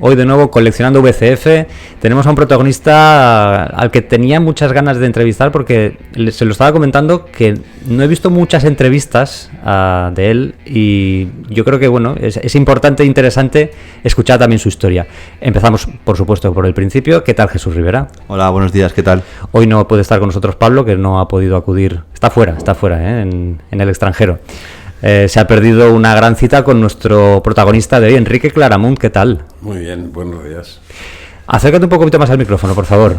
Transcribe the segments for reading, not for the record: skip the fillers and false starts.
Hoy de nuevo coleccionando VCF. Tenemos a un protagonista al que tenía muchas ganas de entrevistar porque se lo estaba comentando que no he visto muchas entrevistas de él y yo creo que bueno, es importante e interesante escuchar también su historia. Empezamos, por supuesto, por el principio. ¿Qué tal, Jesús Rivera? Hola, buenos días, ¿qué tal? Hoy no puede estar con nosotros Pablo, que no ha podido acudir. Está fuera, en el extranjero. Se ha perdido una gran cita con nuestro protagonista de hoy, Enrique Claramunt. ¿Qué tal? Muy bien, buenos días. Acércate un poquito más al micrófono, por favor.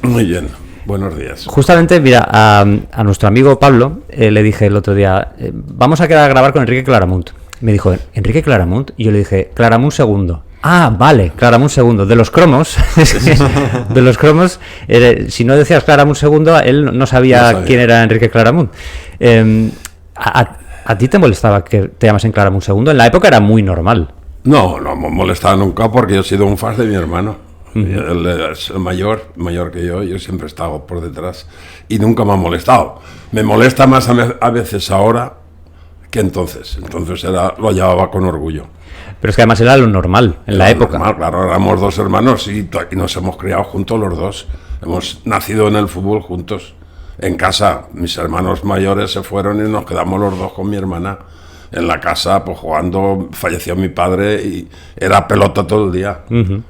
Muy bien, buenos días. Justamente, mira, a nuestro amigo Pablo le dije el otro día, vamos a quedar a grabar con Enrique Claramunt. Me dijo, ¿Enrique Claramunt? Y yo le dije, Claramunt II. Ah, vale, Claramunt II. De los cromos, si no decías Claramunt II, él no sabía quién era Enrique Claramunt. ¿A ti te molestaba que te llamasen Claramunt II? En la época era muy normal. No me molestaba nunca porque yo he sido un fan de mi hermano. Él es el mayor que yo siempre he estado por detrás y nunca me ha molestado. Me molesta más a veces ahora que entonces. Entonces lo llevaba con orgullo. Pero es que además era lo normal en la época. Normal, claro, éramos dos hermanos y nos hemos criado juntos los dos. Hemos nacido en el fútbol juntos. En casa, mis hermanos mayores se fueron y nos quedamos los dos con mi hermana. En la casa, pues jugando, falleció mi padre y era pelota todo el día.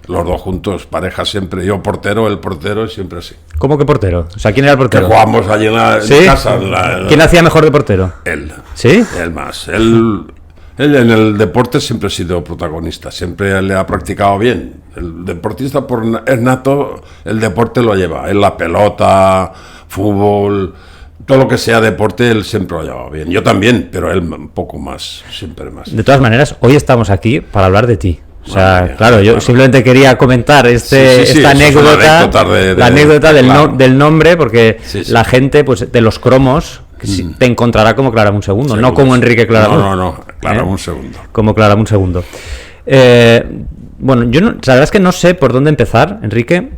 Los dos juntos, pareja siempre. Yo portero, él portero y siempre así. ¿Cómo que portero? O sea, ¿quién era el portero? Que jugamos allí en casa. ¿Quién hacía mejor de portero? Él. ¿Sí? Él más. Él en el deporte siempre ha sido protagonista, siempre le ha practicado bien. El deportista es nato, el deporte lo lleva. Él la pelota, fútbol, todo lo que sea deporte, él siempre lo ha llevado bien. Yo también, pero él un poco más, siempre más. De todas maneras, hoy estamos aquí para hablar de ti. O sea, claro, yo simplemente quería comentar esta anécdota, la anécdota del nombre, porque la gente, pues, de los cromos te encontrará como Claramunt II, no como Enrique Claramunt. No, Claramunt II. Como Claramunt II. Bueno, la verdad es que no sé por dónde empezar, Enrique,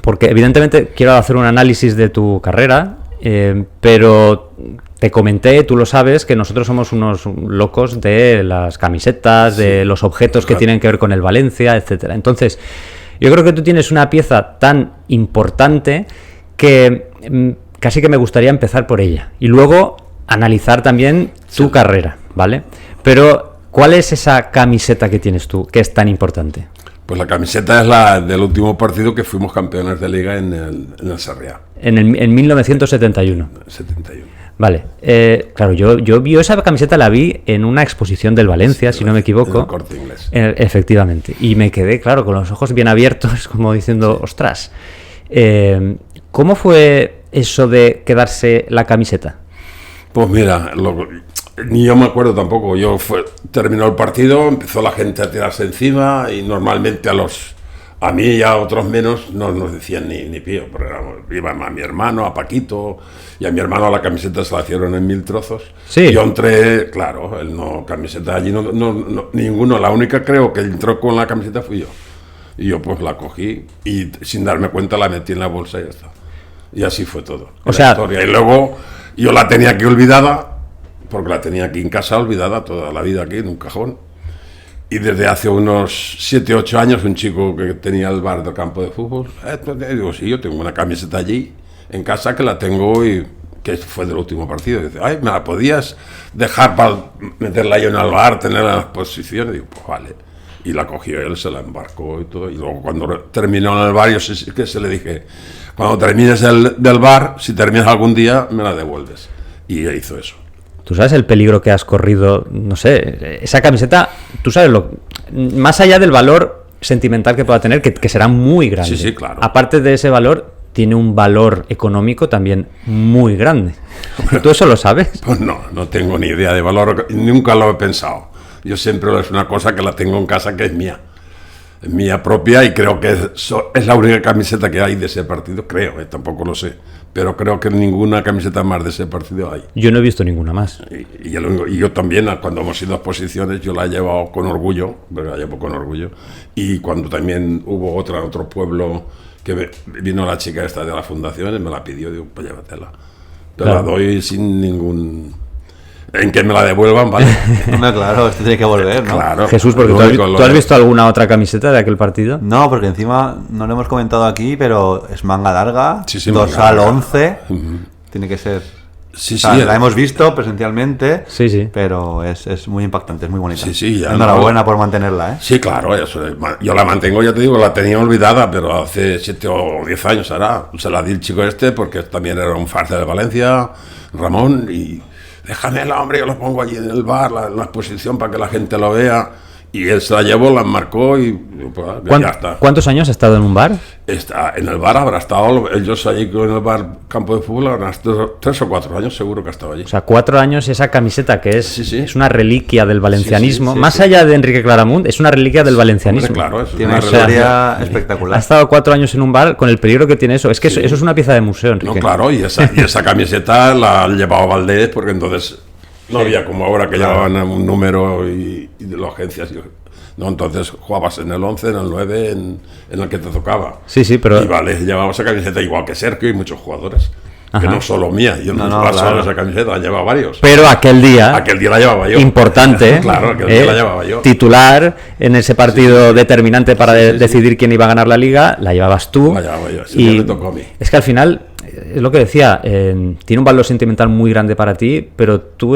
porque evidentemente quiero hacer un análisis de tu carrera, pero te comenté, tú lo sabes, que nosotros somos unos locos de las camisetas, de los objetos que tienen que ver con el Valencia, etcétera. Entonces, yo creo que tú tienes una pieza tan importante que casi que me gustaría empezar por ella y luego analizar también tu carrera, ¿vale? Pero, ¿cuál es esa camiseta que tienes tú que es tan importante? Pues la camiseta es la del último partido que fuimos campeones de liga en el Sarriá. En 1971. 71. Vale, claro, yo vi esa camiseta, la vi en una exposición del Valencia, si no me equivoco. En el Corte Inglés. Efectivamente, y me quedé, claro, con los ojos bien abiertos, como diciendo, ostras, ¿cómo fue eso de quedarse la camiseta? Pues mira, ni yo me acuerdo tampoco. Terminó el partido, empezó la gente a tirarse encima y normalmente a mí y a otros menos no nos decían ni pío, porque iban a mi hermano, a Paquito, y a mi hermano la camiseta se la hicieron en 1000 trozos. Sí. Yo entré, claro, él no, camiseta allí ninguno, la única creo que entró con la camiseta fui yo. Y yo pues la cogí y sin darme cuenta la metí en la bolsa y ya está. Y así fue todo. O sea, historia. Y luego yo la tenía aquí olvidada, porque la tenía aquí en casa olvidada toda la vida aquí en un cajón. Y desde hace unos 7, 8 años, un chico que tenía el bar del campo de fútbol, digo, sí, yo tengo una camiseta allí en casa que la tengo y que fue del último partido. Y dice, ay, ¿me la podías dejar para meterla yo en el bar, tenerla en las posiciones? Y digo, pues vale. Y la cogió él, se la embarcó y todo. Y luego cuando terminó en el bar, yo que se le dije, cuando termines del bar, si terminas algún día, me la devuelves. Y ella hizo eso. ¿Tú sabes el peligro que has corrido? No sé, esa camiseta, tú sabes más allá del valor sentimental que pueda tener, que será muy grande. Sí, claro. Aparte de ese valor, tiene un valor económico también muy grande. ¿Tú eso lo sabes? Pues no tengo ni idea de valor, nunca lo he pensado. Yo siempre es una cosa que la tengo en casa que es mía propia y creo que es la única camiseta que hay de ese partido, creo, tampoco lo sé, pero creo que ninguna camiseta más de ese partido hay. Yo no he visto ninguna más. Y yo también, cuando hemos ido a exposiciones, yo la he llevado con orgullo, pero la llevo con orgullo, y cuando también hubo otra en otro pueblo, que vino la chica esta de la fundación y me la pidió, digo, pues llévatela. Te la doy sin ningún en que me la devuelvan, ¿vale? No, claro, esto tiene que volver, ¿no? Claro. Jesús, porque ¿tú has visto alguna otra camiseta de aquel partido? No, porque encima no lo hemos comentado aquí, pero es manga larga, Sí, dorsal manga larga. 11, tiene que ser... Sí, O sea, sí. la hemos visto presencialmente, Sí. pero es muy impactante, es muy bonita. Sí, ya Enhorabuena por mantenerla, ¿eh? Sí, claro, yo la mantengo, ya te digo, la tenía olvidada, pero hace 7 o 10 años ahora se la di el chico este, porque también era un farce de Valencia, Ramón, y déjamela, hombre, yo lo pongo allí en el bar, en la exposición, para que la gente lo vea. Y él se la llevó, la enmarcó y pues, ya está. ¿Cuántos años has estado en un bar? Está en el bar, habrá estado, ellos allí en el bar campo de fútbol, habrán estado 3 o 4 años seguro que ha estado allí. O sea, 4 años esa camiseta que es, Sí. es una reliquia del valencianismo. Sí, Más sí. allá de Enrique Claramunt, es una reliquia del valencianismo. Hombre, claro, eso Tiene es una una historia Ha espectacular. estado 4 años en un bar con el peligro que tiene eso. Es que Sí. eso es una pieza de museo, Enrique. No, claro, y esa camiseta la llevaba Valdés, porque entonces no había como ahora que llevaban un número y de las agencias. No, entonces jugabas en el 11, en el 9, en el que te tocaba. Sí, pero... Y vale, llevaba esa camiseta igual que Sergio y muchos jugadores. Ajá. Que no solo mía, yo no, No, solo claro. esa camiseta, la llevaba varios. Pero aquel día... Aquel día la llevaba yo. Importante, Claro, aquel día la llevaba yo. titular en ese partido determinante para Sí. decidir quién iba a ganar la liga, la llevabas tú. La llevaba yo, ese día me tocó a mí. Es que al final, es lo que decía, tiene un valor sentimental muy grande para ti, pero tú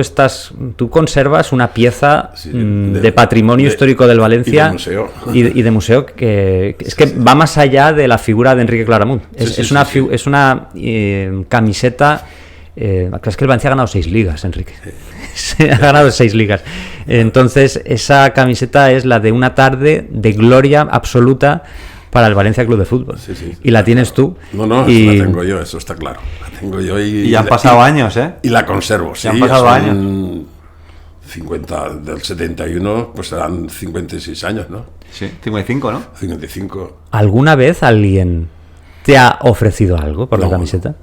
conservas una pieza Sí, de patrimonio de- histórico del Valencia y de museo. y de museo que es que va más allá de la figura de Enrique Claramunt. Sí, Es una camiseta. Es que el Valencia ha ganado 6 ligas, Enrique. Se ha ganado 6 ligas. Entonces, esa camiseta es la de una tarde de gloria absoluta para el Valencia Club de Fútbol. Sí. Y la tienes tú. No, y... eso la tengo yo, eso está claro. La tengo yo Y ya han pasado años, ¿eh? Y la conservo, sí. Ya han pasado son años. 50, del 71, pues serán 56 años, ¿no? Sí, 55, ¿no? 55. ¿Alguna vez alguien te ha ofrecido algo por la No, camiseta?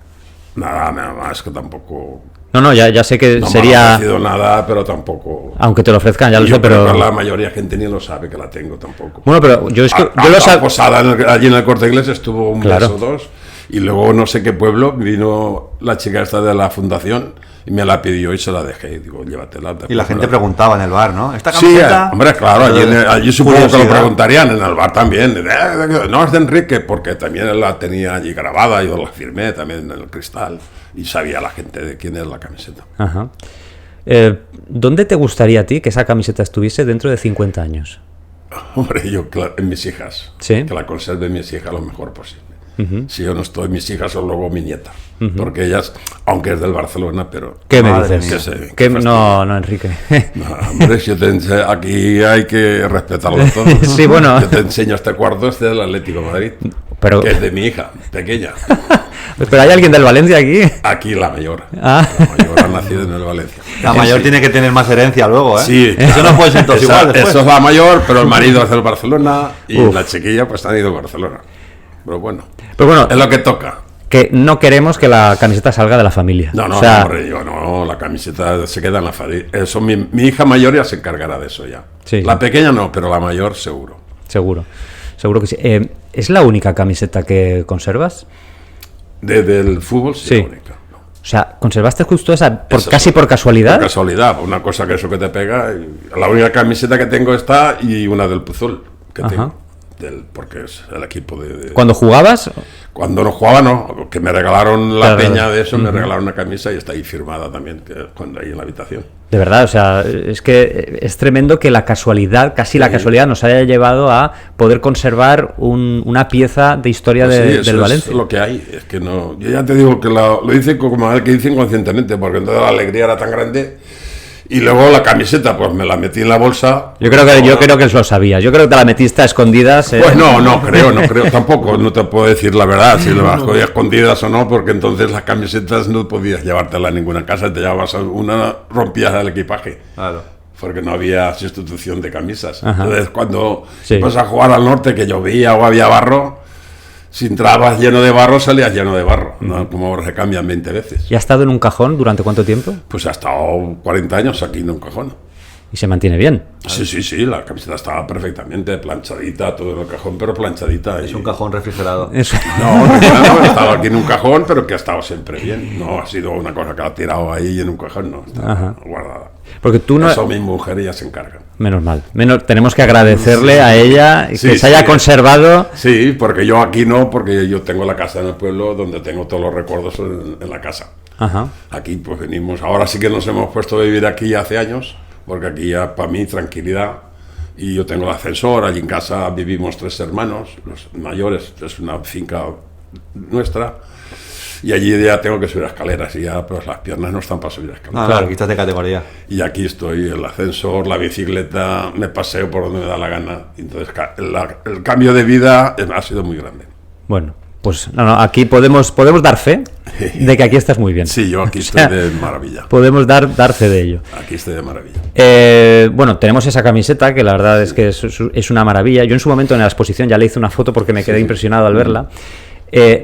Nada más, que tampoco... No, ya sé que No me sería... han ofrecido nada, pero tampoco... Aunque te lo ofrezcan, ya lo Y yo sé, creo pero... que la mayoría de gente ni lo sabe que la tengo tampoco. Bueno, pero yo es que... yo lo La sab- posada allí en el Corte Inglés estuvo un Claro. mes o dos, y luego no sé qué pueblo vino la chica esta de la fundación y me la pidió y se la dejé. Y digo, llévatela. Y la gente pregunta preguntaba en el bar, ¿no? ¿Esta Sí, camiseta? hombre, claro, allí supongo que lo Curiosidad. preguntarían, en el bar también. No es de Enrique, porque también la tenía allí grabada, yo la firmé también en el cristal y sabía la gente de quién es la camiseta. Ajá. ¿Dónde te gustaría a ti que esa camiseta estuviese dentro de 50 años? Hombre, yo en mis hijas, Sí. que la conserve mis hijas lo mejor posible. Si yo no estoy, mis hijas son luego mi nieta, porque ellas, aunque es del Barcelona, pero... ¿Qué me Madre dices? mía. Qué fastidio. No, Enrique. No, hombre, si yo aquí hay que respetarlo todo. Sí, bueno. Yo te enseño este cuarto, este del Atlético de Madrid, Pero, que es de mi hija, pequeña. pero ¿hay alguien del Valencia aquí? Aquí la mayor. Ah. La mayor ha nacido en el Valencia. La mayor Sí. tiene que tener más herencia luego, ¿eh? Sí, Eso no puede ser todos esa- igual después. Eso es la mayor, pero el marido es del Barcelona y Uf. la chiquilla pues han ido a Barcelona. Pero bueno, Pero bueno, es lo que toca. que no queremos que la camiseta salga de la familia. No, O sea, hombre, yo no, la camiseta se queda en la familia. Eso, mi hija mayor ya se encargará de eso ya. Sí. La pequeña no, pero la mayor seguro. seguro que sí. ¿Es la única camiseta que conservas? Desde el fútbol sí, Sí. la única. No. O sea, ¿conservaste justo esa Esa casi sí. por casualidad? Por casualidad, una cosa que eso que te pega. La única camiseta que tengo está y una del Puzol que Ajá. tengo. Porque es el equipo de... ¿Cuando jugabas? Cuando no jugaba, no. Que me regalaron la Claro, peña claro. de eso, me regalaron una camisa y está ahí firmada también, que cuando ahí en la habitación. De verdad, o sea, es que es tremendo que la casualidad, casi la Sí. casualidad, nos haya llevado a poder conservar una pieza de historia Pues sí, eso del es Valencia. lo que hay. Es que no. Yo ya te digo que lo hice como el que hice inconscientemente, porque entonces la alegría era tan grande. Y luego la camiseta, pues me la metí en la bolsa. Yo creo que lo sabías. Yo creo que te la metiste a escondidas. Pues no creo, tampoco, no te puedo decir la verdad, si las cogía escondidas o no, porque entonces las camisetas no podías llevártelas a ninguna casa, te llevabas una, rompías el equipaje, Claro. porque no había sustitución de camisas. Ajá. Entonces cuando Sí. ibas a jugar al norte, que llovía o había barro, si entrabas lleno de barro, salías lleno de barro, ¿no? Como ahora se cambian 20 veces. ¿Y ha estado en un cajón durante cuánto tiempo? Pues ha estado 40 años aquí en un cajón. Y se mantiene bien. Sí, la camiseta estaba perfectamente planchadita, todo en el cajón, pero planchadita. Es un cajón refrigerado. No, he estado aquí en un cajón, pero que ha estado siempre bien. No ha sido una cosa que ha tirado ahí en un cajón, no, está guardada. Porque tú no... Eso mi mujer y ella se encargan. Menos mal. Tenemos que agradecerle a ella que se haya conservado. Sí, porque yo aquí no, porque yo tengo la casa en el pueblo donde tengo todos los recuerdos en la casa. Ajá. Aquí pues venimos, ahora sí que nos hemos puesto a vivir aquí hace años, porque aquí ya para mí tranquilidad, y yo tengo el ascensor, allí en casa vivimos 3 hermanos, los mayores, es una finca nuestra, y allí ya tengo que subir escaleras, y ya pues las piernas no están para subir escaleras. Claro, aquí estás de categoría. Y aquí estoy, el ascensor, la bicicleta, me paseo por donde me da la gana, entonces el cambio de vida ha sido muy grande. Bueno, pues aquí podemos dar fe de que aquí estás muy bien. Sí, yo aquí estoy de maravilla. Podemos dar fe de ello. Aquí estoy de maravilla. Bueno, tenemos esa camiseta que la verdad es que es una maravilla. Yo en su momento en la exposición ya le hice una foto porque me quedé impresionado al verla.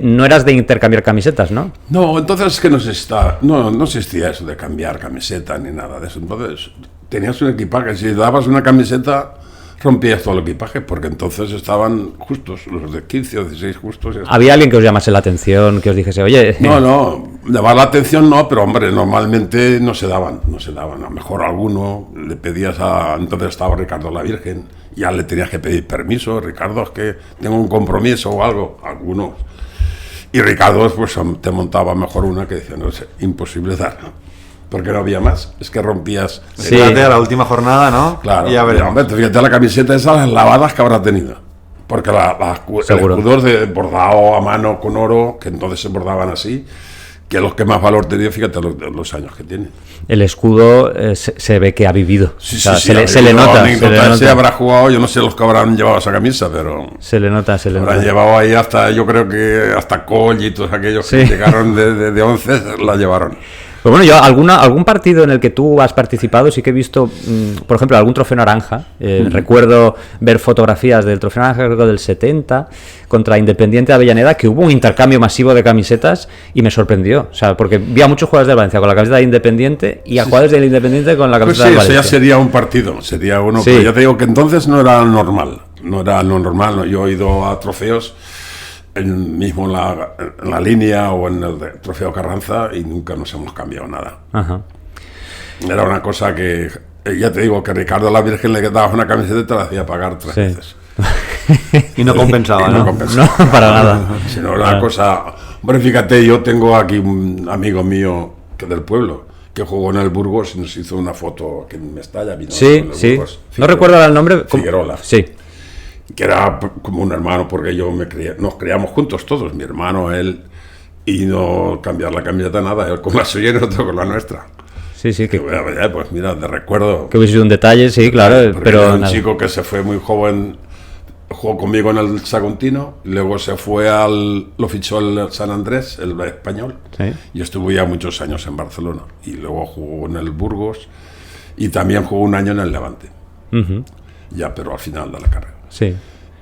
No eras de intercambiar camisetas, ¿no? No, entonces es que no existía eso de cambiar camiseta ni nada de eso. Entonces tenías un equipaje, si dabas una camiseta rompías todo el equipaje, porque entonces estaban justos, los de 15 o 16 justos. ¿Había alguien que os llamase la atención, que os dijese, oye... No, llamar la atención no, pero hombre, normalmente no se daban. A lo mejor alguno le pedías entonces estaba Ricardo la Virgen, ya le tenías que pedir permiso, Ricardo, es que tengo un compromiso o algo, algunos. Y Ricardo pues te montaba mejor una que decía, no sé, imposible dar, ¿no? Porque no había más, es que rompías. Sí, a la última jornada, ¿no? Claro, y ya veremos. Hombre, fíjate la camiseta esas, las lavadas que habrá tenido. Porque el escudo de bordado a mano con oro, que entonces se bordaban así, que los que más valor tenía, fíjate los años que tiene. El escudo se ve que ha vivido. Sí, se le nota. Se habrá jugado, yo no sé los que habrán llevado esa camisa, pero... Se le nota. Habrán llevado ahí hasta, yo creo que hasta Coll y todos aquellos que llegaron de 11 la llevaron. Pues bueno, yo algún partido en el que tú has participado sí que he visto, por ejemplo, algún trofeo naranja. Recuerdo ver fotografías del trofeo naranja, creo que del 70, contra Independiente de Avellaneda, que hubo un intercambio masivo de camisetas y me sorprendió. O sea, porque vi a muchos jugadores del Valencia con la camiseta de Independiente y a jugadores del Independiente con la camiseta del Valencia. Pues sí, ese ya sería un partido, sería uno. Sí. Pero ya te digo que entonces no era normal. Yo he ido a trofeos mismo en la línea o en el trofeo Carranza y nunca nos hemos cambiado nada. Ajá. Era una cosa que, ya te digo, que Ricardo la Virgen le dabas una camiseta y te la hacía pagar 3 veces. Y no compensaba, ¿no? No, para nada. Sino una cosa... Bueno, fíjate, yo tengo aquí un amigo mío que del pueblo, que jugó en el Burgos y nos hizo una foto aquí en Mestalla. Sí. Burgos, no recuerdo el nombre. Figuerola. Sí. Que era como un hermano, porque nos criamos juntos todos, mi hermano, él, y no cambiar la camiseta nada, él con la suya y nosotros con la nuestra. Sí. Pues mira, de recuerdo. Que hubiese sido un detalle, sí, claro. Pero era un chico que se fue muy joven, jugó conmigo en el Saguntino, luego se fue lo fichó el San Andrés, el español, y estuvo ya muchos años en Barcelona, y luego jugó en el Burgos, y también jugó un año en el Levante. Ya, pero al final de la carrera. Sí.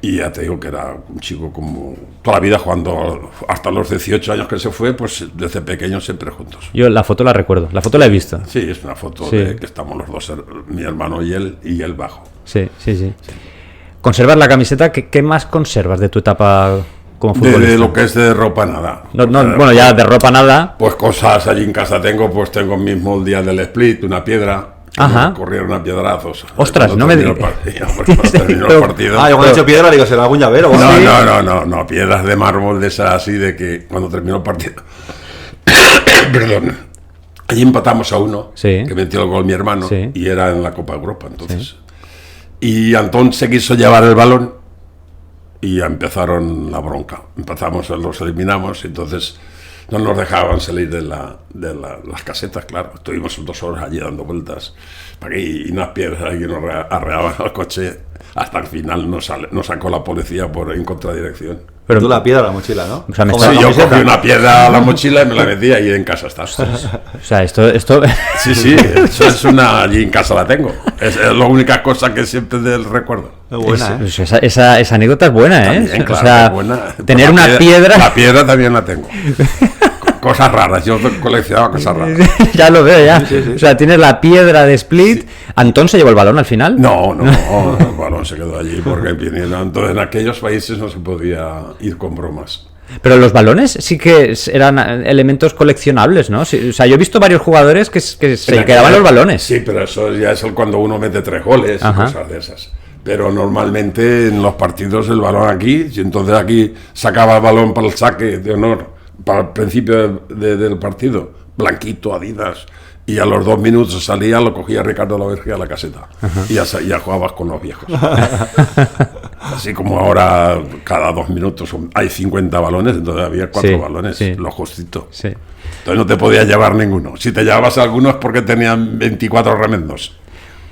Y ya te digo que era un chico como toda la vida jugando, hasta los 18 años que se fue, pues desde pequeños siempre juntos. Yo la foto la recuerdo, la foto la he visto. Sí, es una foto de que estamos los dos, mi hermano y él bajo. Sí. ¿Conservas la camiseta? ¿Qué más conservas de tu etapa como futbolista? De lo que es de ropa nada. Bueno, ya de ropa nada. Pues cosas allí en casa tengo mismo el día del split, una piedra. Ajá. Corrieron a piedrazos. Ostras, no me digas. Yo cuando he hecho piedra digo, ¿será algún llavero? No, piedras de mármol de esas así de que cuando terminó el partido. Perdón. Allí empatamos a 1, que metió el gol mi hermano, y era en la Copa Europa entonces. Y Antón se quiso llevar el balón y ya empezaron la bronca. Los eliminamos, y entonces no nos dejaban salir de las casetas, claro. Estuvimos 2 horas allí dando vueltas y unas piedras ahí que nos arreaban al coche. Hasta el final nos sacó la policía en contradirección. Pero tú la piedra a la mochila, ¿no? O sea, yo cogí una piedra a la mochila y me la metía y en casa está. O sea, esto... Sí, eso es allí en casa la tengo. Es la única cosa que siempre del recuerdo. Es buena, esa anécdota es buena, también, ¿eh? Claro, o sea, es buena. tener una piedra... La piedra también la tengo. cosas raras. Yo coleccionaba cosas raras. Ya lo veo, ya. Sí, sí, sí. O sea, tienes la piedra de Split. ¿Antón se llevó el balón al final? No, el balón se quedó allí porque entonces en aquellos países no se podía ir con bromas. Pero los balones sí que eran elementos coleccionables, ¿no? Sí, o sea, yo he visto varios jugadores que se quedaban los balones. Sí, pero eso ya es cuando uno mete 3 goles y cosas de esas. Pero normalmente en los partidos el balón aquí, y entonces aquí sacaba el balón para el saque de honor, para el principio del partido, blanquito, Adidas, y a los 2 minutos salía, lo cogía Ricardo La Verge a la caseta. Y ya jugabas con los viejos. Así como ahora cada 2 minutos hay 50 balones, entonces había 4 balones, lo justito. Sí. Entonces no te podías llevar ninguno. Si te llevabas algunos es porque tenían 24 remendos.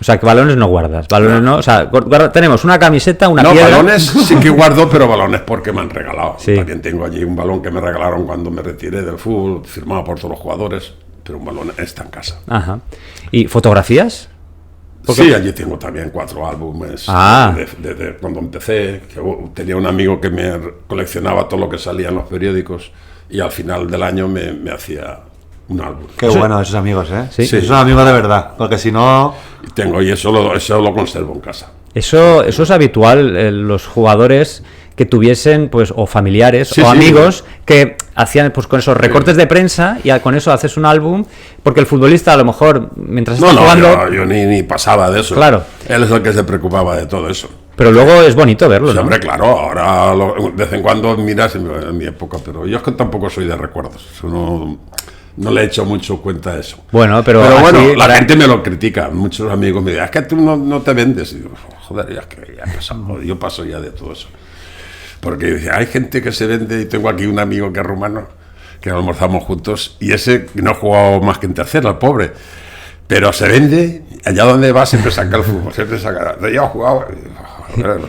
O sea, que balones no guardas. Balones no. O sea, tenemos una camiseta, una piedra. No, balones sí que guardo, pero balones porque me han regalado. Sí. También tengo allí un balón que me regalaron cuando me retiré del fútbol, firmado por todos los jugadores, pero un balón está en casa. Ajá. ¿Y fotografías? Sí, allí tengo también 4 álbumes desde cuando empecé. Que tenía un amigo que me coleccionaba todo lo que salía en los periódicos y al final del año me hacía un álbum. Qué bueno esos amigos, ¿eh? Sí. Esos son amigos de verdad, porque si no... Y eso lo conservo en casa. Eso es habitual, los jugadores que tuviesen pues o familiares o amigos que hacían pues con esos recortes de prensa y con eso haces un álbum, porque el futbolista a lo mejor mientras está jugando... yo ni pasaba de eso. Claro. Él es el que se preocupaba de todo eso. Pero luego es bonito verlo, Sí, ¿no? hombre, claro, ahora de vez en cuando miras en mi época, pero yo es que tampoco soy de recuerdos. Eso no le he hecho mucho cuenta a eso. Bueno, pero bueno, así, la gente me lo critica. Muchos amigos me dicen, es que tú no te vendes. Y digo, joder, yo paso ya de todo eso. Porque dice, hay gente que se vende, y tengo aquí un amigo que es rumano, que almorzamos juntos, y ese no ha jugado más que en tercera, el pobre. Pero se vende, allá donde va siempre saca el fútbol, siempre saca. Yo he jugado. Joder,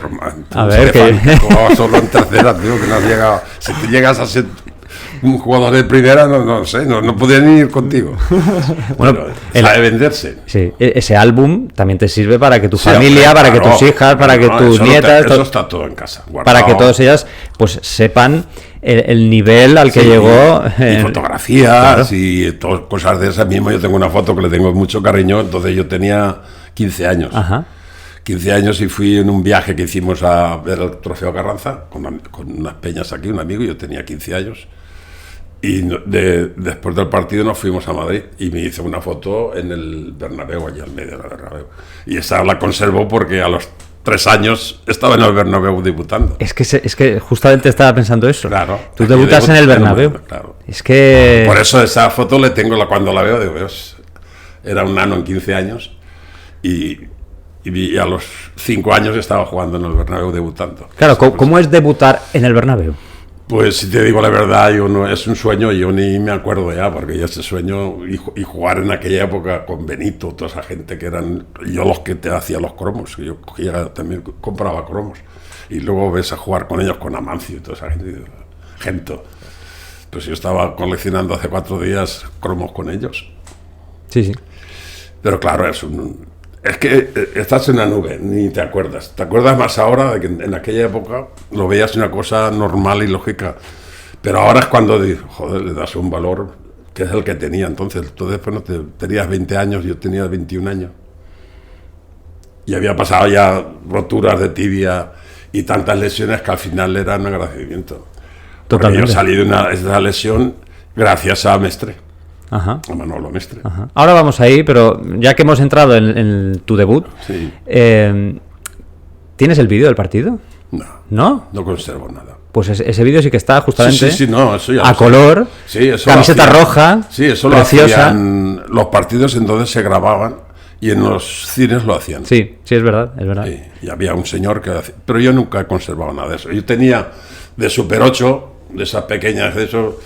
a ver, que jugaba solo en tercera, tío, que no has llegado. Si te llegas a ser un jugador de primera, no sé, no podía ni ir contigo. Bueno, sabe venderse. Sí, ese álbum también te sirve para que tu familia, para que tus hijas, para que tus nietas, eso está todo en casa, guardado. Para que todas ellas pues sepan el nivel al que llegó. Y fotografías y cosas de esas mismo. Yo tengo una foto que le tengo mucho cariño, entonces yo tenía 15 años. Ajá. 15 años y fui en un viaje que hicimos a ver el Trofeo Carranza con unas peñas aquí, un amigo, yo tenía 15 años. Y después del partido nos fuimos a Madrid y me hice una foto en el Bernabéu, allí al medio del Bernabéu. Y esa la conservo porque a los 3 años estaba en el Bernabéu debutando. Es que justamente estaba pensando eso. Claro. Tú debutas en el Bernabéu. Claro. Es que... Por eso esa foto le tengo, cuando la veo, digo, era un nano en 15 años y a los 5 años estaba jugando en el Bernabéu debutando. Claro, ¿cómo es debutar en el Bernabéu? Pues si te digo la verdad, es un sueño y yo ni me acuerdo ya, porque yo ese sueño y jugar en aquella época con Benito, toda esa gente que eran yo los que te hacía los cromos, que yo también compraba cromos, y luego ves a jugar con ellos, con Amancio y toda esa gente. Pues yo estaba coleccionando hace 4 días cromos con ellos. Sí. Pero claro, es que estás en una nube, ni te acuerdas. Te acuerdas más ahora de que en aquella época lo veías una cosa normal y lógica. Pero ahora es cuando dices, joder, le das un valor que es el que tenía entonces. Tú después tenías 20 años, yo tenía 21 años. Y había pasado ya roturas de tibia y tantas lesiones que al final eran un agradecimiento. Totalmente. Porque yo salí de esa lesión gracias a Mestre. Ajá. A Manolo Mestre. Ajá. Ahora vamos ahí, pero ya que hemos entrado en tu debut, sí. ¿Tienes el vídeo del partido? No conservo nada. Pues ese vídeo sí que está justamente sí, no, eso ya a color, sí, eso camiseta roja, sí, eso preciosa. Lo hacían, los partidos entonces se grababan y en los cines lo hacían. Sí, es verdad. Sí, y había un señor que hacía, pero yo nunca he conservado nada de eso. Yo tenía de Super 8, de esas pequeñas, de eso,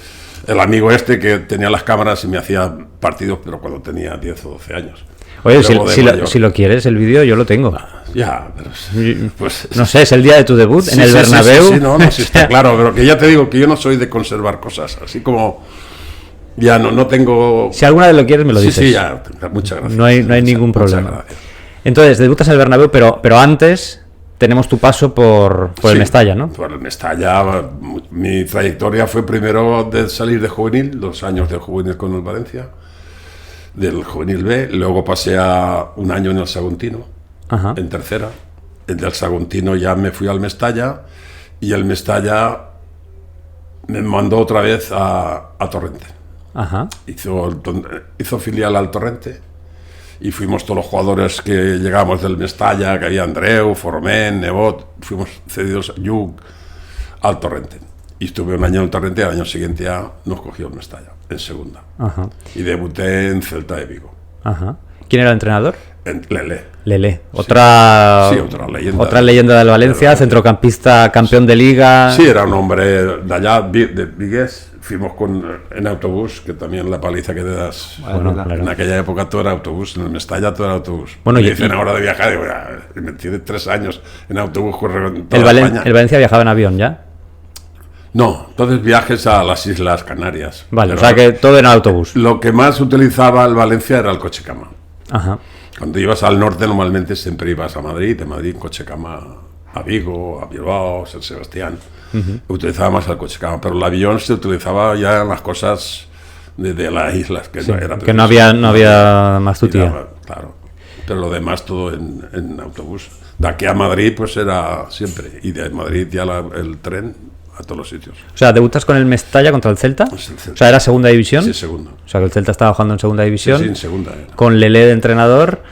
el amigo este que tenía las cámaras y me hacía partidos, pero cuando tenía 10 o 12 años. Oye, si lo quieres, el vídeo yo lo tengo. Ya, pero pues... No sé, es el día de tu debut en el Bernabéu. Sí, está claro, pero que ya te digo que yo no soy de conservar cosas, así como... Ya no tengo... Si alguna vez lo quieres, me lo dices. Sí, ya, muchas gracias. No hay ningún problema. Entonces, debutas en el Bernabéu, pero antes tenemos tu paso por el Sí, Mestalla, ¿no? Por el Mestalla. Mi trayectoria fue primero de salir de juvenil, 2 años de juvenil con el Valencia, del juvenil B, luego pasé a un año en el Saguntino, Ajá. en tercera. Del Saguntino ya me fui al Mestalla y el Mestalla me mandó otra vez a Torrente. Ajá. Hizo filial al Torrente y fuimos todos los jugadores que llegamos del Mestalla, que había Andreu, Formen, Nebot, fuimos cedidos al Torrente. Y estuve un año en el Torrente y al año siguiente ya nos cogió el Mestalla, en segunda. Ajá. Y debuté en Celta de Vigo, Ajá. ¿Quién era el entrenador? en Lele. Lele, otra leyenda. Otra leyenda del Valencia, centrocampista, campeón de liga. Sí, era un hombre de allá, de Vigués. Fuimos en autobús, que también la paliza que te das. Bueno, claro. En aquella época todo era autobús, en el Mestalla todo era autobús. Bueno, y dicen ahora de viajar, digo, me tiene 3 años en autobús con toda El España. Valencia viajaba en avión ya. No, entonces viajes a las Islas Canarias. Vale, Pero o sea que todo era autobús. lo que más utilizaba el Valencia era el coche cama. Ajá. Cuando ibas al norte normalmente siempre ibas a Madrid, de Madrid coche cama a Vigo, a Bilbao, San Sebastián. Utilizaba más el coche cama, pero el avión se utilizaba ya en las cosas de las islas, que Sí, no era que no había más tutía. Claro, pero lo demás todo en autobús. De aquí a Madrid pues era siempre, y de Madrid ya el tren a todos los sitios. O sea, debutas con el Mestalla contra el Celta. Pues el Celta. O sea, era segunda división. Sí, segundo. O sea, que el Celta estaba jugando en segunda división. Sí, en segunda. Con Lele de entrenador.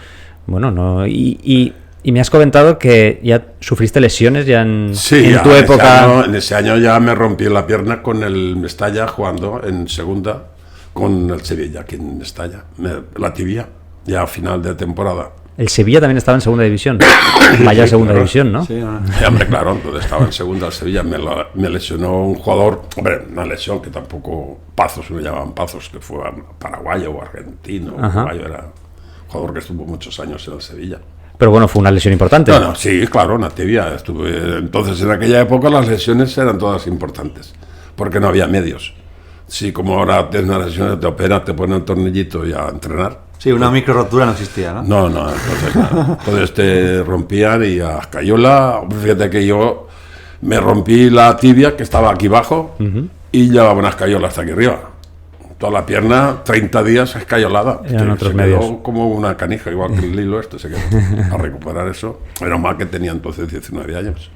Bueno, no. Y me has comentado que ya sufriste lesiones ya en Sí, tu época. En ese año ya me rompí la pierna con el Mestalla jugando en segunda con el Sevilla, aquí en Mestalla. La tibia, ya a final de temporada. El Sevilla también estaba en segunda división. Vaya segunda claro. división, ¿no? Sí, no. Sí, hombre, claro, entonces estaba en segunda el Sevilla, me lesionó un jugador, hombre, una lesión que tampoco, Pazos, me llamaban Pazos, que fue paraguayo o argentino, Ajá. uruguayo, era un jugador que estuvo muchos años en el Sevilla. Pero bueno, fue una lesión importante. No, sí, claro, una tibia, entonces en aquella época las lesiones eran todas importantes, porque no había medios. Sí, como ahora tienes una lesión, te operas, te ponen el tornillito y a entrenar. Sí, una micro rotura no existía, ¿no? No, entonces nada. Entonces te rompían y a escayola. Fíjate que yo me rompí la tibia, que estaba aquí abajo, y llevaba una escayola hasta aquí arriba. Toda la pierna, 30 días escayolada. Eran otros se medios. quedó como una canija, igual que el hilo se quedó. A recuperar eso. Menos mal que tenía entonces 19 años.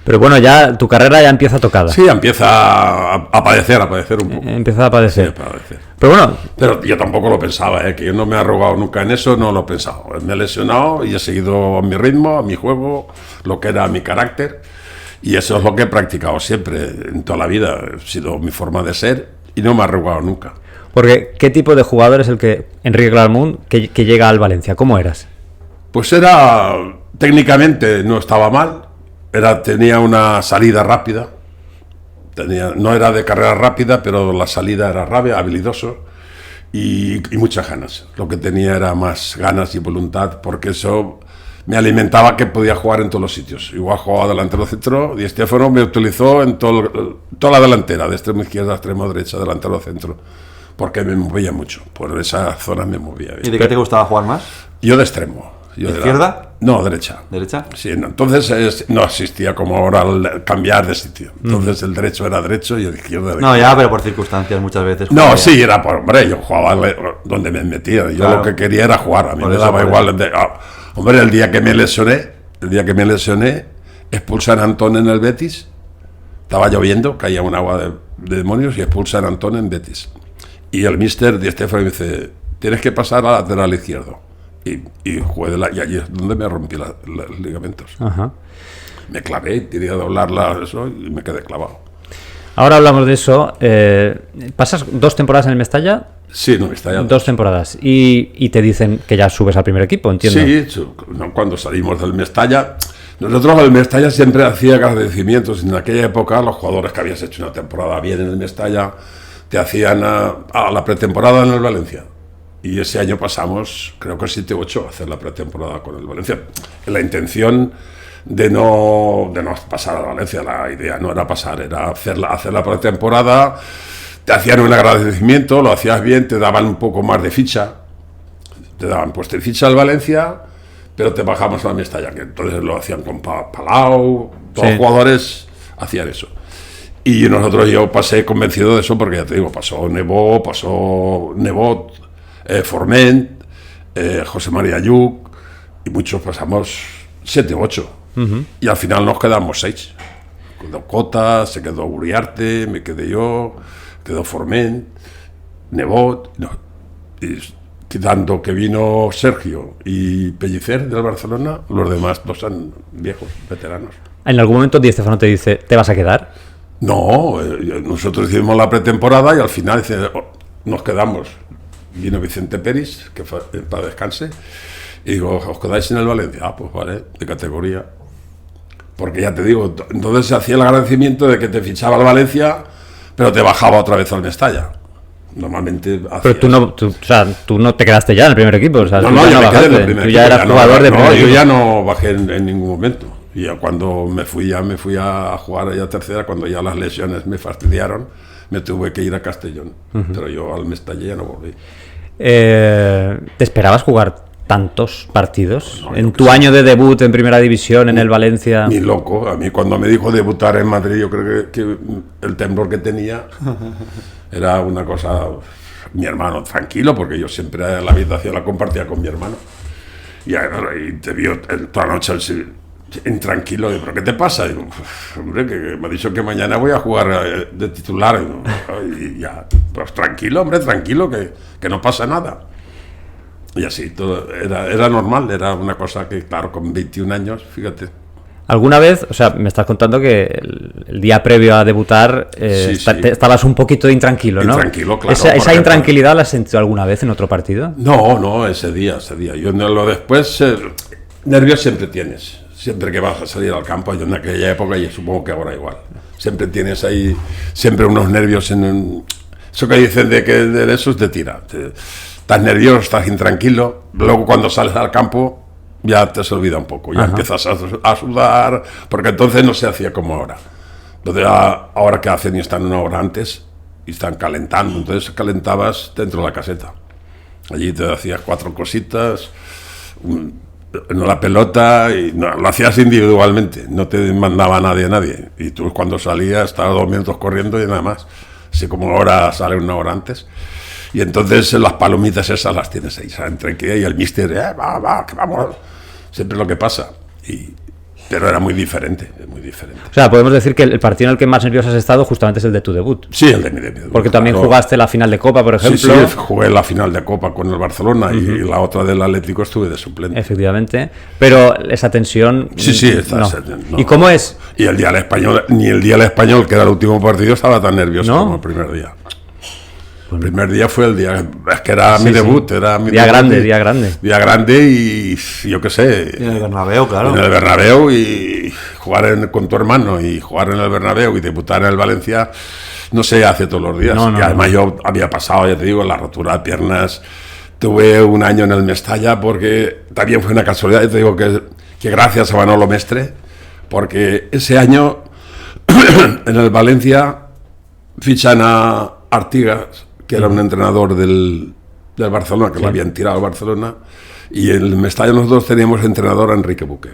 Pero bueno, ya tu carrera ya empieza tocada. Sí, empieza a padecer un poco. Empieza a Sí, padecer. a padecer. Pero bueno, Pero yo tampoco lo pensaba, que yo no me he arrogado nunca en eso, no lo he pensado. Me he lesionado y he seguido a mi ritmo, a mi juego, lo que era mi carácter. Y eso es lo que he practicado siempre, en toda la vida. Ha sido mi forma de ser y no me he arrogado nunca. porque ¿qué tipo de jugador es el que Enrique Claremont que llega al Valencia? ¿Cómo eras? Pues técnicamente no estaba mal, tenía una salida rápida. No era de carrera rápida, pero la salida era rápida, habilidoso y muchas ganas. Lo que tenía era más ganas y voluntad, porque eso me alimentaba que podía jugar en todos los sitios. Igual jugaba delantero centro, y Stéfano me utilizó en toda la delantera, de extremo izquierda a extremo derecha, delantero centro, porque me movía mucho. Por esa zona me movía bien. ¿Y de qué te gustaba jugar más? Yo de extremo. ¿Izquierda? No, derecha. ¿Derecha? Sí, no, entonces no existía como ahora el cambiar de sitio. Entonces el derecho era derecho y el izquierdo era No, izquierdo. ya, pero por circunstancias muchas veces. No, jugaba sí, era por hombre, yo jugaba donde me metía. Yo Claro. lo que quería era jugar. A mí Por me eso, daba por igual. Hombre, el día que me lesioné, expulsan a Antón en el Betis. Estaba lloviendo, caía un agua de demonios y expulsan a Antón en Betis. Y el míster Di Stéfano me dice, tienes que pasar a lateral izquierdo. Y jugué y allí es donde me rompí los ligamentos. Ajá. Me clavé, tiré a doblarla eso y me quedé clavado. Ahora hablamos de eso. ¿Pasas 2 temporadas en el Mestalla? Sí, no, está ya. 2 temporadas. Y te dicen que ya subes al primer equipo, entiendo. Sí, cuando salimos del Mestalla, nosotros el Mestalla siempre hacía agradecimientos. En aquella época, los jugadores que habías hecho una temporada bien en el Mestalla te hacían a la pretemporada en el Valencia. Y ese año pasamos, creo que 7 u 8, a hacer la pretemporada con el Valencia. La intención de no pasar a Valencia, la idea no era pasar, era hacer la pretemporada. Te hacían un agradecimiento, lo hacías bien, te daban un poco más de ficha. Te daban pues de ficha al Valencia, pero te bajamos a la Mestalla, que entonces lo hacían con Palau, todos Sí. los jugadores hacían eso. Y yo pasé convencido de eso, porque ya te digo, pasó Nebot, Forment, José María Lluc, y muchos pasamos 7 u 8. Y al final nos quedamos 6. Quedó Cota, se quedó Uriarte, me quedé yo, quedó Forment, Nebot, no, y quitando que vino Sergio y Pellicer del Barcelona, los demás no son viejos, veteranos. En algún momento Di Stéfano te dice, ¿te vas a quedar? No, nosotros hicimos la pretemporada y al final dice, nos quedamos. Vino Vicente Peris, que fue para descanse, y digo, ¿os quedáis en el Valencia? Ah, pues vale, de categoría. Porque ya te digo, entonces se hacía el agradecimiento de que te fichaba el Valencia, pero te bajaba otra vez al Mestalla. Normalmente Pero tú no te quedaste ya en el primer equipo. O sea, No, tú no, ya yo me quedé en bajaste, el primer tú equipo. ya eras jugador de primer yo equipo. ya no bajé en ningún momento. Y ya cuando me fui a jugar ya tercera, cuando ya las lesiones me fastidiaron, me tuve que ir a Castellón. Pero yo al Mestalla ya no volví. ¿Te esperabas jugar tantos partidos? No, en yo tu qué sé. año de debut en Primera División, en el Valencia. Ni loco. A mí cuando me dijo debutar en Madrid, yo creo que el temblor que tenía era una cosa... Mi hermano, tranquilo, porque yo siempre la habitación la compartía con mi hermano. Y te vio toda la noche intranquilo. Digo, ¿pero qué te pasa? Digo, hombre, que me ha dicho que mañana voy a jugar de titular. Y ya, pues tranquilo, hombre, tranquilo, que no pasa nada. Y así, todo era normal, era una cosa que, claro, con 21 años, fíjate. ¿Alguna vez, o sea, me estás contando que el día previo a debutar Sí. estabas un poquito intranquilo, ¿no? Intranquilo, claro, ¿Esa porque- intranquilidad la has sentido alguna vez en otro partido? No, ese día. Yo no lo después, nervios siempre tienes, siempre que vas a salir al campo, yo en aquella época y supongo que ahora igual. Siempre tienes ahí, siempre unos nervios eso que dicen de eso es de tira. Estás nervioso, estás intranquilo, luego cuando sales al campo ya te se olvida un poco, ya Ajá. empiezas a sudar, porque entonces no se hacía como ahora. Entonces ahora que hacen y están una hora antes y están calentando, entonces calentabas dentro de la caseta. Allí te hacías 4 cositas, en la pelota, y lo hacías individualmente, no te mandaba nadie. Y tú cuando salías estabas 2 minutos corriendo y nada más. Así como ahora sale una hora antes. Y entonces las palomitas esas las tienes ahí, entre que y el míster, va, que vamos. Siempre lo que pasa. Pero era muy diferente, muy diferente. O sea, podemos decir que el partido en el que más nervioso has estado justamente es el de tu debut. Sí, el de mi debut. Porque también Claro. jugaste la final de Copa, por ejemplo. Sí, jugué la final de Copa con el Barcelona y la otra del Atlético estuve de suplente. Efectivamente. Pero esa tensión... Sí, está. no. No. ¿Y cómo es? Y el día del Español, ni el día del Español, que era el último partido, estaba tan nervioso ¿No? como el primer día. El primer día fue el día, es que era mi Sí, debut, era mi Día debut grande, y- día grande. Día grande y yo qué sé. Y en el Bernabéu, claro. En el Bernabéu y jugar con tu hermano y jugar en el Bernabéu y debutar en el Valencia no se hace todos los días. No, y además yo había pasado, ya te digo, la rotura de piernas. Tuve un año en el Mestalla porque también fue una casualidad. Yo te digo que gracias a Manolo Mestre, porque ese año en el Valencia fichan a Artigas, que era un entrenador del Barcelona, que lo habían tirado al Barcelona, y en el Mestalla nosotros teníamos entrenador a Enrique Buque,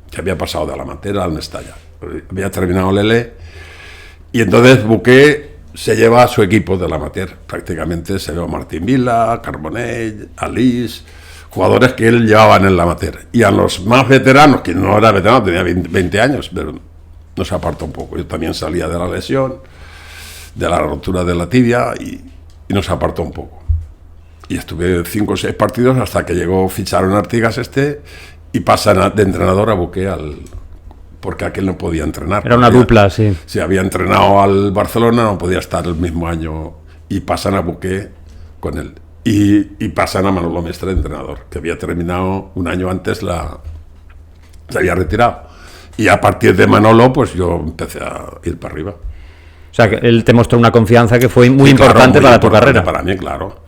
que había pasado de la Mantera al Mestalla. Había terminado el L, y entonces Buque se lleva a su equipo de la Amateur, prácticamente se lleva a Martín Vila, Carbonell, Alice, jugadores que él llevaba en el Amateur. Y a los más veteranos, que no era veterano, tenía 20 años, pero nos apartó un poco. Yo también salía de la lesión, de la rotura de la tibia, y nos apartó un poco. Y estuve 5 o 6 partidos hasta que ficharon a Artigas y pasan de entrenador a Buque porque aquel no podía entrenar. Era una dupla, sí. Si había entrenado al Barcelona, no podía estar el mismo año, y pasan a Buque con él. Y pasan a Manolo Mestre, entrenador, que había terminado un año antes, se había retirado. Y a partir de Manolo, pues yo empecé a ir para arriba. O sea, que él te mostró una confianza que fue muy Sí, claro, importante muy para tu importante carrera. Para mí, claro.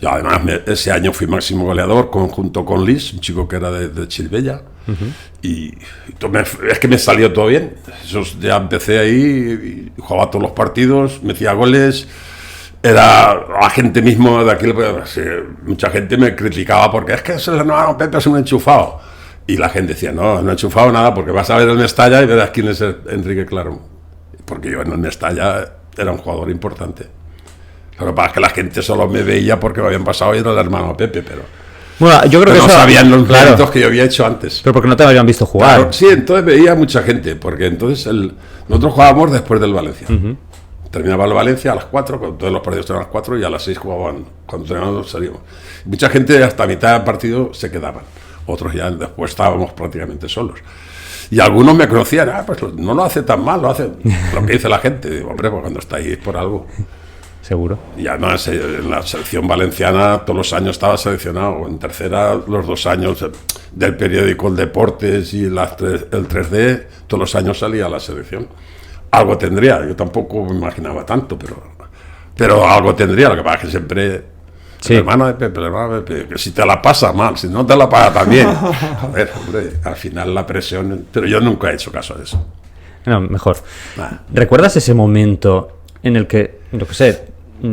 Y además, ese año fui máximo goleador junto con Liz, un chico que era de Chilbella. Y es que me salió todo bien. Ya empecé ahí, y jugaba todos los partidos, me hacía goles. Era la gente mismo de aquí, mucha gente me criticaba porque es que Pepe es un enchufado. Y la gente decía, no he enchufado nada porque vas a ver el Mestalla y verás quién es Enrique Claromont. Porque yo en el Mestalla era un jugador importante. Lo que pasa es que la gente solo me veía porque me habían pasado y era el hermano Pepe, pero... Bueno, yo creo que no eso... sabían los claro, méritos que yo había hecho antes. pero porque no te habían visto jugar. Claro, sí, entonces veía mucha gente, porque entonces nosotros jugábamos después del Valencia. Terminaba el Valencia a las 4, cuando todos los partidos eran a las 4 y a las 6 jugaban, cuando terminábamos salíamos. Mucha gente hasta mitad del partido se quedaban, otros ya después estábamos prácticamente solos. Y algunos me conocían, pues no lo hace tan mal, lo hace lo que dice la gente. Digo, hombre, pues cuando estáis por algo. Seguro. Y además en la selección valenciana todos los años estaba seleccionado, en tercera los 2 años del periódico El Deportes y el 3D, todos los años salía a la selección. Algo tendría, yo tampoco me imaginaba tanto, pero algo tendría, lo que pasa es que siempre Sí. el hermano de Pepe, que si te la pasa mal, si no te la pasa también. A ver, hombre, al final la presión, pero yo nunca he hecho caso a eso. No, mejor. Nah. ¿Recuerdas ese momento en el que, yo qué sé,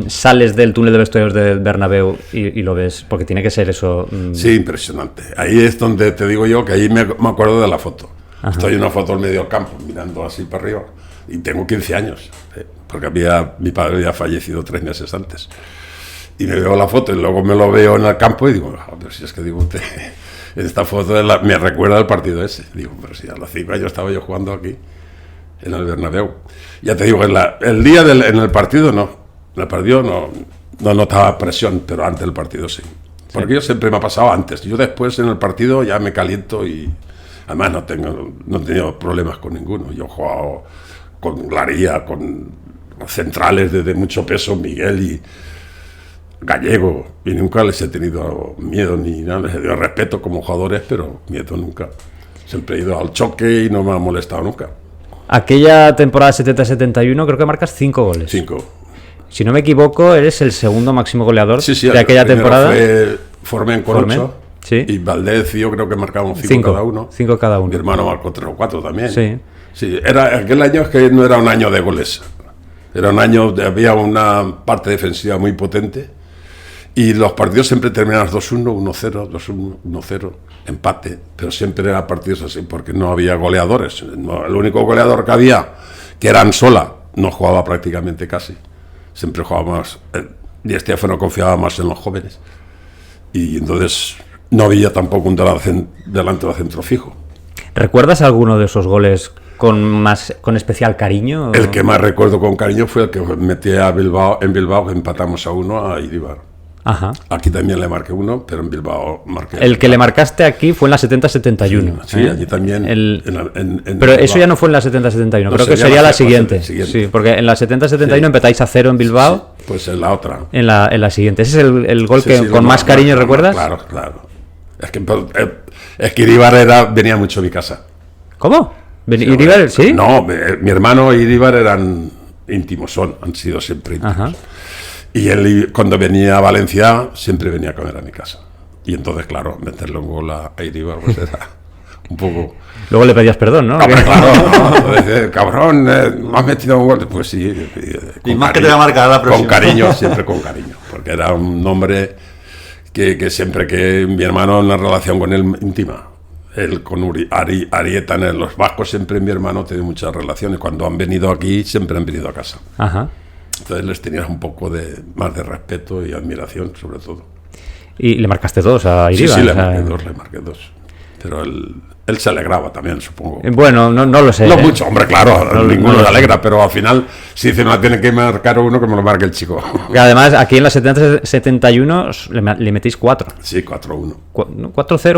sales del túnel de vestuarios del Bernabéu y lo ves? Porque tiene que ser eso... Sí, impresionante. Ahí es donde te digo yo que ahí me acuerdo de la foto. Ajá. Estoy en una foto en medio del campo, mirando así para arriba, y tengo 15 años, porque mi padre había fallecido 3 meses antes. Y me veo la foto y luego me lo veo en el campo y digo, pero si es que digo, esta foto me recuerda al partido ese. Digo, pero si a los 5 años estaba yo jugando aquí, en el Bernabéu. Ya te digo, el día en el partido no. En el partido no notaba presión, pero antes del partido sí. Porque yo siempre me ha pasado antes. Yo después en el partido ya me caliento y además no he tenido problemas con ninguno. Yo he jugado con Laría, con centrales de mucho peso, Miguel y Gallego, y nunca les he tenido miedo ni nada. Les he tenido respeto como jugadores, pero miedo nunca. Siempre he ido al choque y no me ha molestado nunca. Aquella temporada 70-71 creo que marcas 5 goles. 5. Si no me equivoco, eres el segundo máximo goleador Sí, de aquella temporada. Formen con Formen, 8. sí. Y Valdez y yo creo que marcamos 5 cada uno. 5 cada uno. Mi hermano marcó 3 o 4 también. Sí. Sí, aquel año es que no era un año de goles. Era un año había una parte defensiva muy potente. Y los partidos siempre terminaban 2-1, 1-0, 2-1, 1-0, empate. Pero siempre eran partidos así porque no había goleadores. El único goleador que había, que era Ansola, no jugaba prácticamente casi. Siempre jugaba más. Di Stéfano confiaba más en los jóvenes. Y entonces no había tampoco un delantero centro fijo. ¿Recuerdas alguno de esos goles con especial cariño? El que más recuerdo con cariño fue el que metí a Bilbao, en Bilbao, que empatamos a 1 a Iribar. Ajá. Aquí también le marqué 1, pero en Bilbao marqué. El que le marcaste aquí fue en la 70-71. Sí, allí también. Pero eso ya no fue en la 70-71, No, creo que sería la siguiente. siguiente. Sí, porque en la 70-71 empezáis a 0 en Bilbao. Sí, pues en la otra. En la siguiente. ¿Ese es el gol Sí, que sí, con lo más cariño claro, recuerdas? Claro. Es que Iribar venía mucho a mi casa. ¿Cómo? Sí, ¿Iribar? ¿Sí? No, mi hermano y Iribar eran íntimos, han sido siempre íntimos. Ajá. Y él, cuando venía a Valencia, siempre venía a comer a mi casa. Y entonces, claro, meterle un gol a Iribar pues era un poco... Luego le pedías perdón, ¿no? Hombre, claro, no, cabrón, me has metido un gol. Pues sí. Y más que te va a marcar la próxima. Con cariño, siempre con cariño. Porque era un hombre que siempre que mi hermano en la relación con él íntima. Él con Arieta, en los vascos, siempre mi hermano tiene muchas relaciones. Cuando han venido aquí, siempre han venido a casa. Ajá. Entonces les tenías un poco más de respeto y admiración, sobre todo. Y le marcaste 2 a Iribar. Sí, le marqué dos. Pero él se alegraba también, supongo. Bueno, no lo sé. No mucho, hombre, claro, ninguno no se alegra, pero al final, si dice, no, tiene que marcar uno, que me lo marque el chico. Y además, aquí en la 70-71 le metéis 4. Sí, 4-1. 4-0,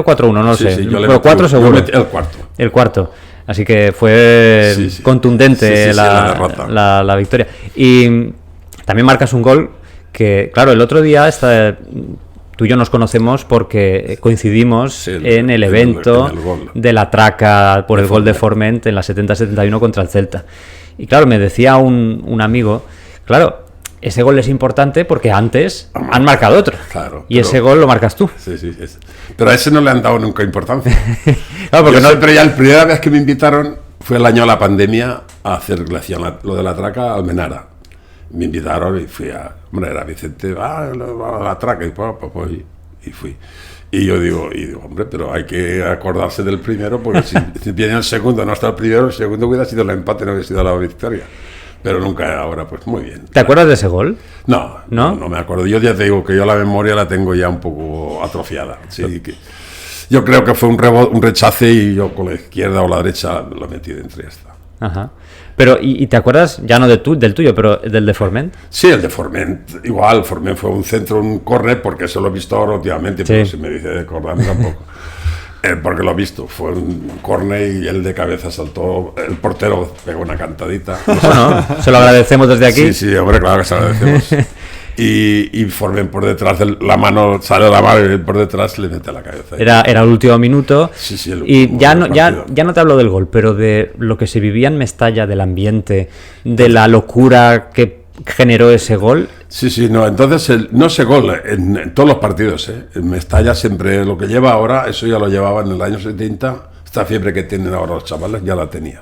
4-1, no lo sé. Sí, yo le pero metí 4 seguro. el cuarto. El cuarto. Así que fue Sí. contundente Sí, la derrota. la victoria. Y también marcas un gol que, claro, el otro día tú y yo nos conocemos porque coincidimos Sí, en el evento en el gol. de la traca por el gol de Forment en la 70-71 contra el Celta. Y claro, me decía un amigo, claro, ese gol es importante porque antes han marcado otro. Claro, Y pero- ese gol lo marcas tú. Sí. Pero a ese no le han dado nunca importancia. Claro, porque Yo no, siempre ya la primera vez que me invitaron fue el año de la pandemia a hacer lo de la traca a Almenara. Me invitaron y fui hombre, era Vicente, a la traca, y pues y fui. Y yo digo, hombre, pero hay que acordarse del primero, porque si viene el segundo, no está el primero, el segundo hubiera sido el empate, no hubiera sido la victoria. Pero nunca ahora, pues muy bien. ¿Te acuerdas de ese gol? No me acuerdo. Yo ya te digo que yo la memoria la tengo ya un poco atrofiada. Sí, que yo creo que fue un rechace y yo con la izquierda o la derecha lo metí dentro y ya está. Ajá. Pero, ¿y te acuerdas, ya no del tuyo, pero del de Forment? Sí, el de Forment, igual, Forment fue un centro, un córner, porque eso lo he visto ahora últimamente, pero si me dice de acordarme tampoco. Porque lo he visto, fue un córner y él de cabeza saltó, el portero pegó una cantadita. Bueno, se lo agradecemos desde aquí. Sí, hombre, claro que se lo agradecemos. Y Forment por detrás, la mano sale la mano y por detrás le mete la cabeza. Era el último minuto. Sí, y ya no te hablo del gol, pero de lo que se vivía en Mestalla, del ambiente, de la locura que generó ese gol. Sí, no, entonces no ese gol, en todos los partidos, en Mestalla siempre lo que lleva ahora, eso ya lo llevaba en el año 70, esta fiebre que tienen ahora los chavales ya la tenía.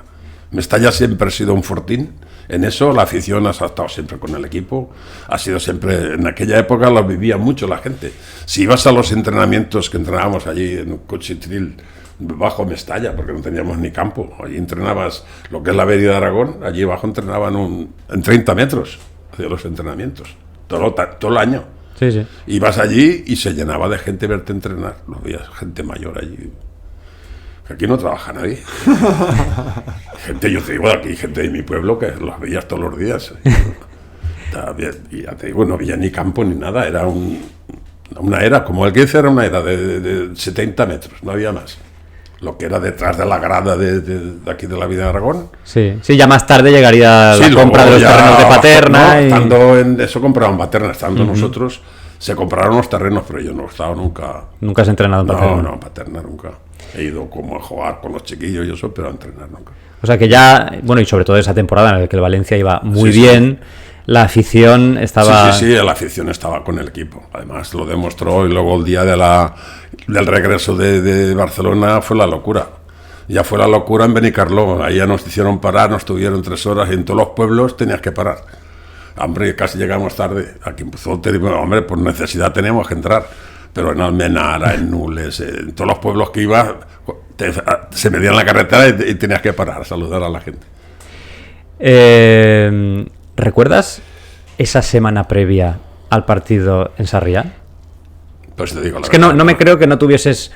Mestalla siempre ha sido un fortín. En eso la afición ha estado siempre con el equipo, ha sido siempre, en aquella época lo vivía mucho la gente. Si ibas a los entrenamientos que entrenábamos allí en Cochitril, bajo Mestalla, porque no teníamos ni campo, allí entrenabas lo que es la Avenida de Aragón, allí abajo entrenaban en 30 metros, hacía los entrenamientos, todo el año. Sí. Ibas allí y se llenaba de gente verte entrenar, los veías gente mayor allí. Aquí no trabaja nadie. Gente, yo te digo, aquí gente de mi pueblo que los veías todos los días. Y ya te digo, no había ni campo ni nada, era una era, como el que dice, era una era de 70 metros, no había más. Lo que era detrás de la grada de aquí de la Vida de Aragón. Sí, ya más tarde llegaría la compra de los terrenos de Paterna. Estando en eso compraban Paterna, estando nosotros, se compraron los terrenos, pero yo no he estado nunca. ¿Nunca has entrenado en Paterna? No, Paterna nunca. He ido como a jugar con los chiquillos y eso, pero a entrenar nunca. O sea que ya, bueno, y sobre todo esa temporada en la que el Valencia iba muy bien, la afición estaba... Sí, la afición estaba con el equipo. Además lo demostró y luego el día del regreso de Barcelona fue la locura. Ya fue la locura en Benicarló. Ahí ya nos hicieron parar, nos tuvieron 3 horas y en todos los pueblos tenías que parar. Hombre, casi llegamos tarde. Aquí empezó, hombre, por necesidad teníamos que entrar. Pero en Almenara, en Nules, en todos los pueblos que ibas, se metían en la carretera y tenías que parar a saludar a la gente. ¿Recuerdas esa semana previa al partido en Sarriá? Pues te digo, es que no me creo que no tuvieses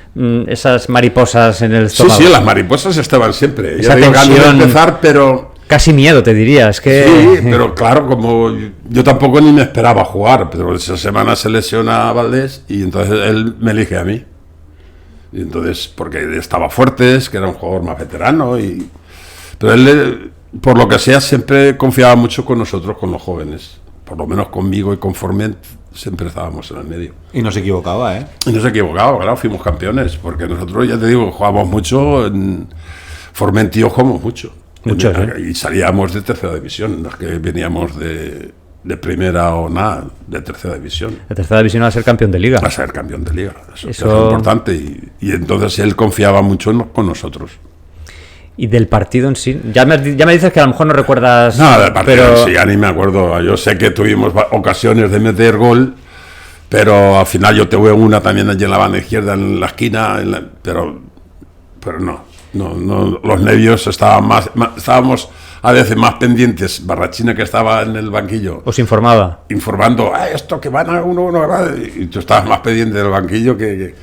esas mariposas en el estómago. Sí, las mariposas estaban siempre. Esa tensión, de empezar, pero... Casi miedo, te diría, es que... Sí, pero claro, como yo tampoco ni me esperaba jugar, pero esa semana se lesiona a Valdés y entonces él me elige a mí. Y entonces, porque estaba Fuertes, que era un jugador más veterano, pero él, por lo que sea, siempre confiaba mucho con nosotros, con los jóvenes. Por lo menos conmigo y con Forment siempre estábamos en el medio. Y no se equivocaba, ¿eh? Y no se equivocaba, claro, fuimos campeones, porque nosotros, ya te digo, jugábamos mucho, en Forment y yo jugamos mucho. Muchos, Y salíamos de tercera división, no es que veníamos de primera o nada, de tercera división. De tercera división va a ser campeón de liga. Va a ser campeón de liga, eso es importante. Y entonces él confiaba mucho con nosotros. ¿Y del partido en sí? Ya me dices que a lo mejor no recuerdas... No, del partido en sí, ya ni me acuerdo. Yo sé que tuvimos ocasiones de meter gol, pero al final yo tuve una también allí en la banda izquierda, en la esquina, pero no. No, los nervios estábamos a veces más pendientes. Barrachina, que estaba en el banquillo, os informando, esto que van a 1-1, y tú estabas más pendiente del banquillo que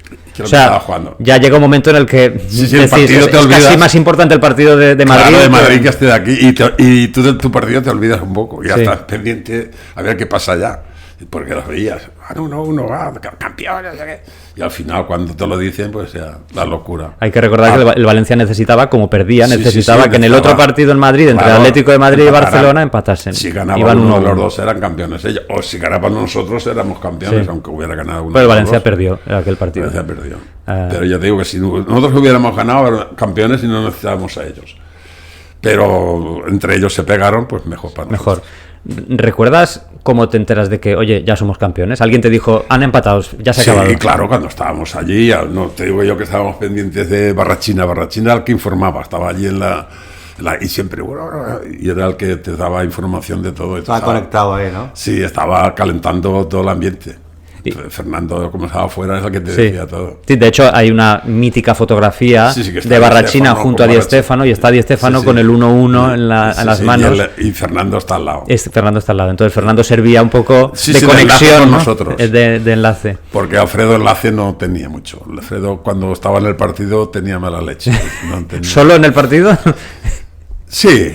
lo que estaba jugando. Ya llega un momento en el que el partido te olvidas. Es casi más importante el partido de Madrid. Claro, de Madrid que esté de aquí, y tú de tu partido te olvidas un poco, ya estás pendiente a ver qué pasa allá. Porque los veías, 1-1, campeón, no sé qué. Y al final, cuando te lo dicen, pues ya, la locura. Hay que recordar que el Valencia necesitaba, como perdía, necesitaba que en el otro partido en Madrid, entre el Atlético de Madrid y Barcelona, empatasen. Si ganaban uno de los dos, eran campeones ellos. O si ganaban nosotros, éramos campeones, aunque hubiera ganado uno. Pero el Valencia perdió aquel partido. Valencia perdió. Pero ya te digo que si nosotros hubiéramos ganado, eran campeones y no necesitábamos a ellos. Pero entre ellos se pegaron, pues mejor para nosotros. ¿Recuerdas cómo te enteras de que, oye, ya somos campeones? Alguien te dijo, han empatado, ya se ha acabado. Sí, claro, cuando estábamos allí, no te digo yo que estábamos pendientes de Barrachina al que informaba, estaba allí y siempre, y era el que te daba información de todo. Estaba conectado ahí, ¿no? Sí, estaba calentando todo el ambiente. Fernando, como estaba afuera, es el que te Sí. decía todo. Sí, de hecho, hay una mítica fotografía Sí, que está de Di Barrachina Stéfano junto a con Di Barrachina. Stéfano y está Di Stéfano Sí, sí. con el 1-1 en las Sí, manos. y Fernando está al lado. Fernando está al lado. Entonces, Fernando servía un poco Sí, de sí, de enlace conexión, con ¿no? nosotros. De enlace. Porque Alfredo Enlace no tenía mucho. Alfredo, cuando estaba en el partido, tenía mala leche. No entendía. ¿Solo en el partido? Sí,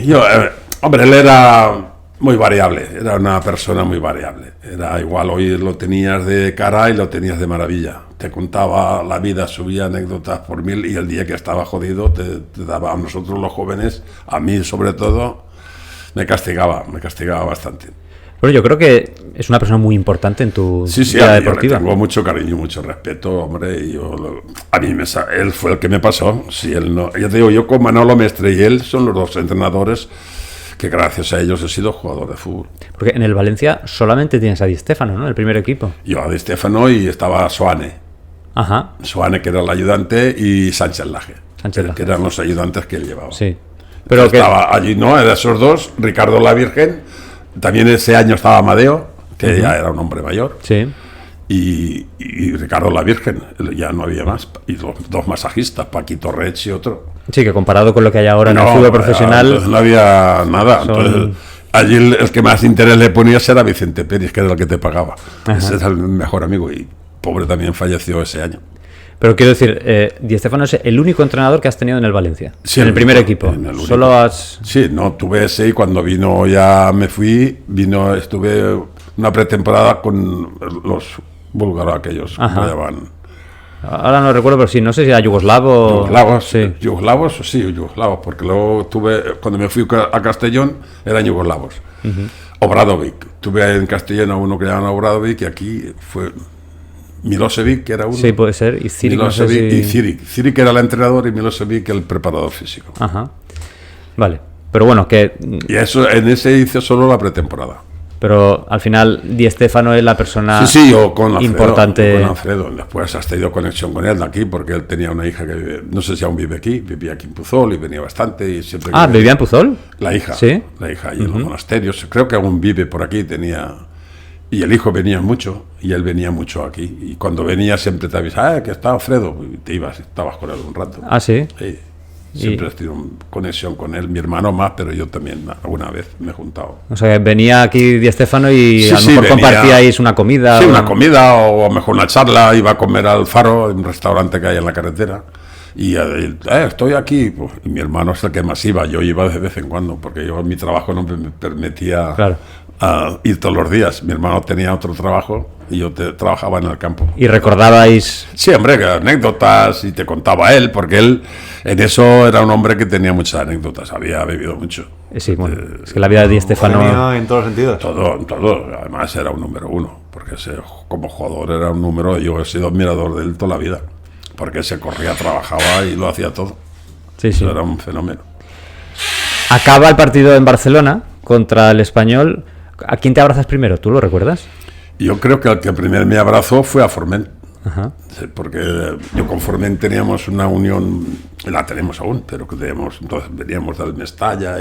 hombre, él era muy variable, era una persona muy variable. Era igual, hoy lo tenías de cara y lo tenías de maravilla. Te contaba la vida, subía anécdotas por mil y el día que estaba jodido te daba a nosotros los jóvenes, a mí sobre todo, me castigaba bastante. Bueno, yo creo que es una persona muy importante en tu Sí, vida yo le deportiva. tengo mucho cariño, mucho respeto, hombre. Y a mí él fue el que me pasó. Si él no, ya te digo, yo con Manolo Mestre y él son los dos entrenadores que gracias a ellos he sido jugador de fútbol. Porque en el Valencia solamente tienes a Di Stéfano, ¿no? El primer equipo. Yo a Di Stéfano y estaba Soane. Ajá, Soane, que era el ayudante, y Sánchez Laje, Sánchez Laje. que eran los ayudantes que él llevaba. sí. Pero Pero que... estaba allí, ¿no? Era esos dos, Ricardo la Virgen. También ese año estaba Amadeo, que ya era un hombre mayor. Sí. Y Ricardo la Virgen, ya no había más. Y los dos masajistas, Paquito Rech y otro. Sí, que comparado con lo que hay ahora en el fútbol profesional... Entonces no había nada. Son- Entonces, allí el que más interés le ponías era Vicente Pérez, que era el que te pagaba. Ese era el mejor amigo y pobre también falleció ese año. Pero quiero decir, Di Stéfano es el único entrenador que has tenido en el Valencia. Sí, en el primer único, equipo. en el único. Solo has... Sí, no, tuve ese y cuando vino ya me fui, estuve una pretemporada con los búlgaros aquellos, Ajá. como llaman. Ahora no recuerdo, pero sí, no sé si era yugoslavo... Yugoslavos, Sí. yugoslavos, porque luego cuando me fui a Castellón, eran yugoslavos. Obradovic, tuve en Castellón a uno que llamaban Obradovic y aquí fue Milosevic, que era uno. Sí, puede ser. Y Ciric, no sé Milosevic si- y Ciric. Ciric era el entrenador y Milosevic el preparador físico. Ajá. Vale. Pero bueno, que... Y eso en ese hice solo la pretemporada. Pero al final Di Stéfano es la persona Sí, yo con Alfredo. importante. Yo con Alfredo. Después has tenido conexión con él de aquí, porque él tenía una hija que no sé si aún vive aquí, vivía aquí en Puzol y venía bastante. Y siempre Ah, que ¿vivía en Puzol? La hija. Sí. La hija, y en los monasterios. Creo que aún vive por aquí, Y el hijo venía mucho, y él venía mucho aquí. Y cuando venía siempre te avisaba, que está Alfredo. Y te ibas, estabas con él un rato. Ah, sí. Sí. Siempre he tenido conexión con él, mi hermano más, pero yo también alguna vez me he juntado. O sea, venía aquí Di Stéfano y Sí, a lo sí, mejor venía. compartíais una comida. Sí, o- una comida o a lo mejor una charla, iba a comer al Faro, en un restaurante que hay en la carretera. Y estoy aquí. Pues, y mi hermano es el que más iba, yo iba de vez en cuando, porque yo mi trabajo no me permitía Claro. ir todos los días. Mi hermano tenía otro trabajo y yo trabajaba en el campo. Y recordabais... Sí, hombre, que anécdotas y te contaba él, porque él en eso era un hombre que tenía muchas anécdotas, había bebido mucho. Sí, bueno, es que la vida de Di Stéfano... Genio en todos los sentidos. Todo, además era un número uno, porque como jugador era un número, yo he sido admirador de él toda la vida, porque se corría, trabajaba y lo hacía todo. Sí, sí. Eso era un fenómeno. Acaba el partido en Barcelona contra el Español. ¿A quién te abrazas primero? ¿Tú lo recuerdas? Yo creo que el que primero me abrazó fue a Forment. Ajá. Sí, porque yo con Forment teníamos una unión, la tenemos aún, pero que entonces veníamos del Mestalla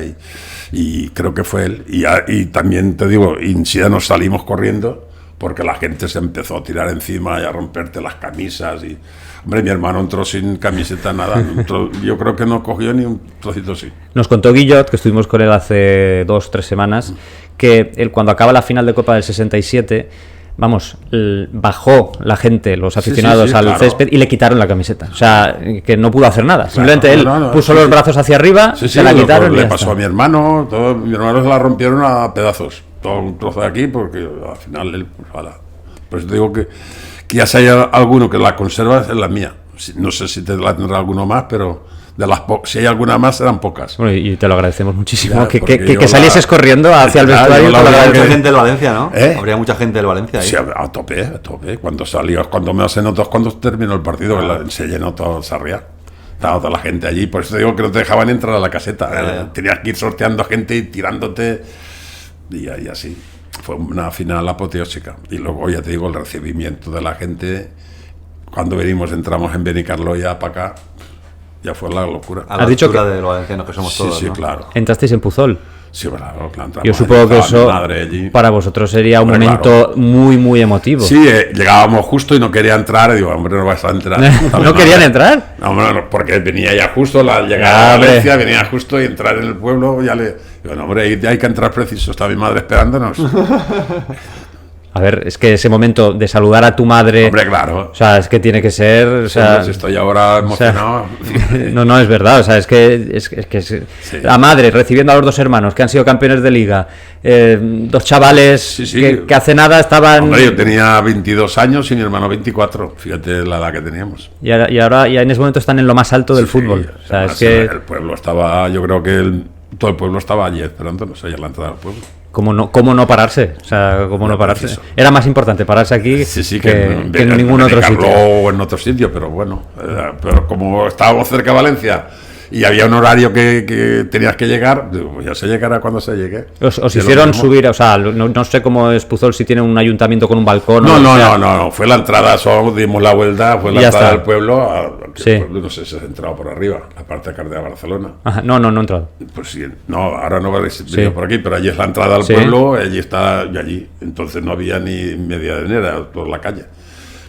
y creo que fue él. Y también te digo, ya nos salimos corriendo porque la gente se empezó a tirar encima y a romperte las camisas. Y, hombre, mi hermano entró sin camiseta, nada. Yo creo que no cogió ni un trocito así. Nos contó Guillot, que estuvimos con él hace 2-3 semanas, que él cuando acaba la final de Copa del 67, vamos, bajó la gente, los aficionados sí, al claro. césped y le quitaron la camiseta. O sea, que no pudo hacer nada. Simplemente él no, puso sí, los sí. brazos hacia arriba, Sí, se la lo quitaron y le ya pasó está. a mi hermano, mi hermano se la rompieron a pedazos, todo un trozo de aquí, porque al final él, pues, pues te digo que ya si hay alguno que la conserva es la mía. No sé si la tendrá alguno más, pero si hay alguna más eran pocas. Bueno, y te lo agradecemos muchísimo. Ya, que porque yo salieses corriendo hacia el Ya, vestuario. yo la te lo verdad Habría agradecemos. mucha gente del Valencia, ¿no? ¿Eh? Habría mucha gente del Valencia ahí. Sí, a tope. Cuando salió, cuando me hacen otros, cuando terminó el partido, se llenó todo Sarriá. Estaba toda la gente allí, por eso te digo que no te dejaban entrar a la caseta. Tenías que ir sorteando gente y tirándote. Y así. Fue una final apoteósica. Y luego, ya te digo, el recibimiento de la gente. Cuando entramos en Benicarló ya para acá, ya fue la locura. A la Has dicho altura de los valencianos que somos Sí, todos, sí, ¿no? claro. Entrasteis en Puzol. Sí, claro, la entrada Yo supongo que estaba mi eso madre allí. para vosotros sería un Hombre, momento claro. muy, muy emotivo. Sí, llegábamos justo y no quería entrar. Y digo, hombre, no vas a entrar. ¿No querían entrar? No, hombre, no, porque venía ya justo la llegada Ah, a hombre. Valencia, venía justo y entrar en el pueblo. Ya le digo, no, hombre, hay que entrar preciso. Está mi madre esperándonos. A ver, es que ese momento de saludar a tu madre, Hombre, claro. o sea, es que tiene que ser, o sea, Si estoy ahora o sea, emocionado. no, es verdad, o sea, es que Sí. la madre recibiendo a los dos hermanos que han sido campeones de liga, dos chavales Sí. que hace nada estaban, Hombre, yo tenía 22 años y mi hermano 24. Fíjate la edad que teníamos. y ahora ya en ese momento están en lo más alto del Sí, fútbol, o sea, además, es que el pueblo estaba, yo creo que todo el pueblo estaba allí esperándonos, allá en la entrada del pueblo. cómo no pararse, o sea, cómo no pararse. preciso. Era más importante pararse aquí Sí, que en ningún otro Benicarló sitio. o en otro sitio, pero bueno, pero como estábamos cerca de Valencia y había un horario que tenías que llegar, digo, pues ya se llegará cuando se llegue. Os Y es lo hicieron mismo. subir, o sea, no sé cómo es Puzol, si tiene un ayuntamiento con un balcón No, o no, o sea, no, fue la entrada, solo dimos la vuelta, fue Y la ya entrada está. del pueblo, que Sí. el pueblo, no sé si se ha entrado por arriba, la parte de carretera de Barcelona. Ajá, no he entrado. Pues sí, no, ahora no habréis Sí. venido por aquí, pero allí es la entrada al Sí. pueblo, allí está, y allí. Entonces no había ni media de era por la calle.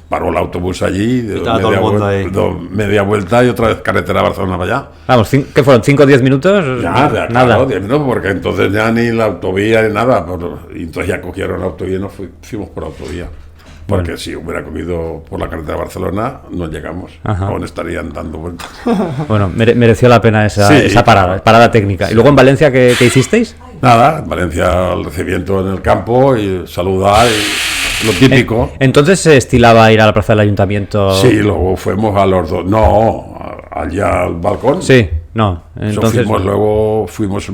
Paró el autobús allí, estaba todo el mundo ahí. media vuelta y otra vez carretera Barcelona para allá. Vamos, ¿qué fueron? ¿5 o 10 minutos? Ya, Nada. claro, 10 minutos, porque entonces ya ni la autovía ni nada. Y entonces ya cogieron la autovía y nos fuimos por autovía. Porque si hubiera cogido por la carretera de Barcelona, no llegamos. Ajá. Aún estarían dando vueltas. Bueno, mereció la pena esa Sí, parada, claro. técnica. ¿Y luego en Valencia qué hicisteis? Nada, en Valencia el recibimiento en el campo y saludar y lo típico. Entonces se estilaba ir a la plaza del ayuntamiento. Sí, luego fuimos a los dos. No, allá al balcón. Sí, no. Eso Entonces, fuimos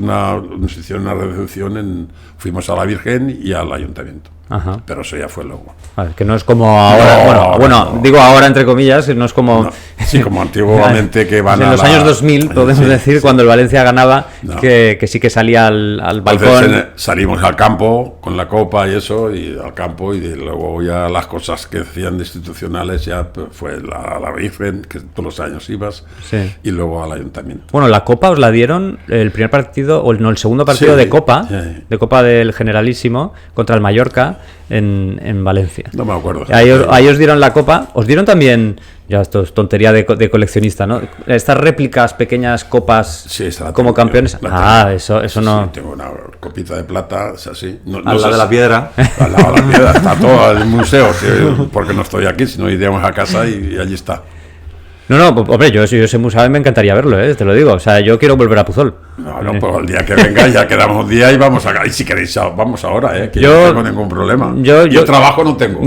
nos hicieron una recepción, fuimos a la Virgen y al ayuntamiento. Ajá. Pero eso ya fue luego. a ver, que no es como ahora. No, bueno, no. digo ahora entre comillas, no es como. No, sí, como antiguamente que van en a los la- años 2000, podemos Sí, decir, sí. cuando el Valencia ganaba, No. que sí que salía al Entonces, balcón. salimos al campo con la copa y eso, y al campo, y luego ya las cosas que hacían de institucionales ya pues, fue a la Virgen, que todos los años ibas, Sí. y luego al ayuntamiento. Bueno, la Copa os la dieron el primer partido, o no, el segundo partido Sí, de Copa, sí. de Copa del Generalísimo, contra el Mallorca en Valencia. No me acuerdo. Ahí os dieron la Copa, os dieron también, ya esto es tontería de coleccionista, ¿no? Estas réplicas, pequeñas copas Sí, esa la como tengo campeones. yo, la tengo. Eso Sí, no. sí, tengo una copita de plata, es así. No, Al no lado sé de la si- piedra. Al lado de la piedra, está todo en el museo, porque no estoy aquí, si no iríamos a casa y allí está. No, hombre, yo ese museo me encantaría verlo, te lo digo. O sea, yo quiero volver a Puzol. No, pues el día que venga ya quedamos un día y vamos a. Y si queréis, vamos ahora, que Yo- no tengo ningún problema. yo- Yo trabajo no tengo.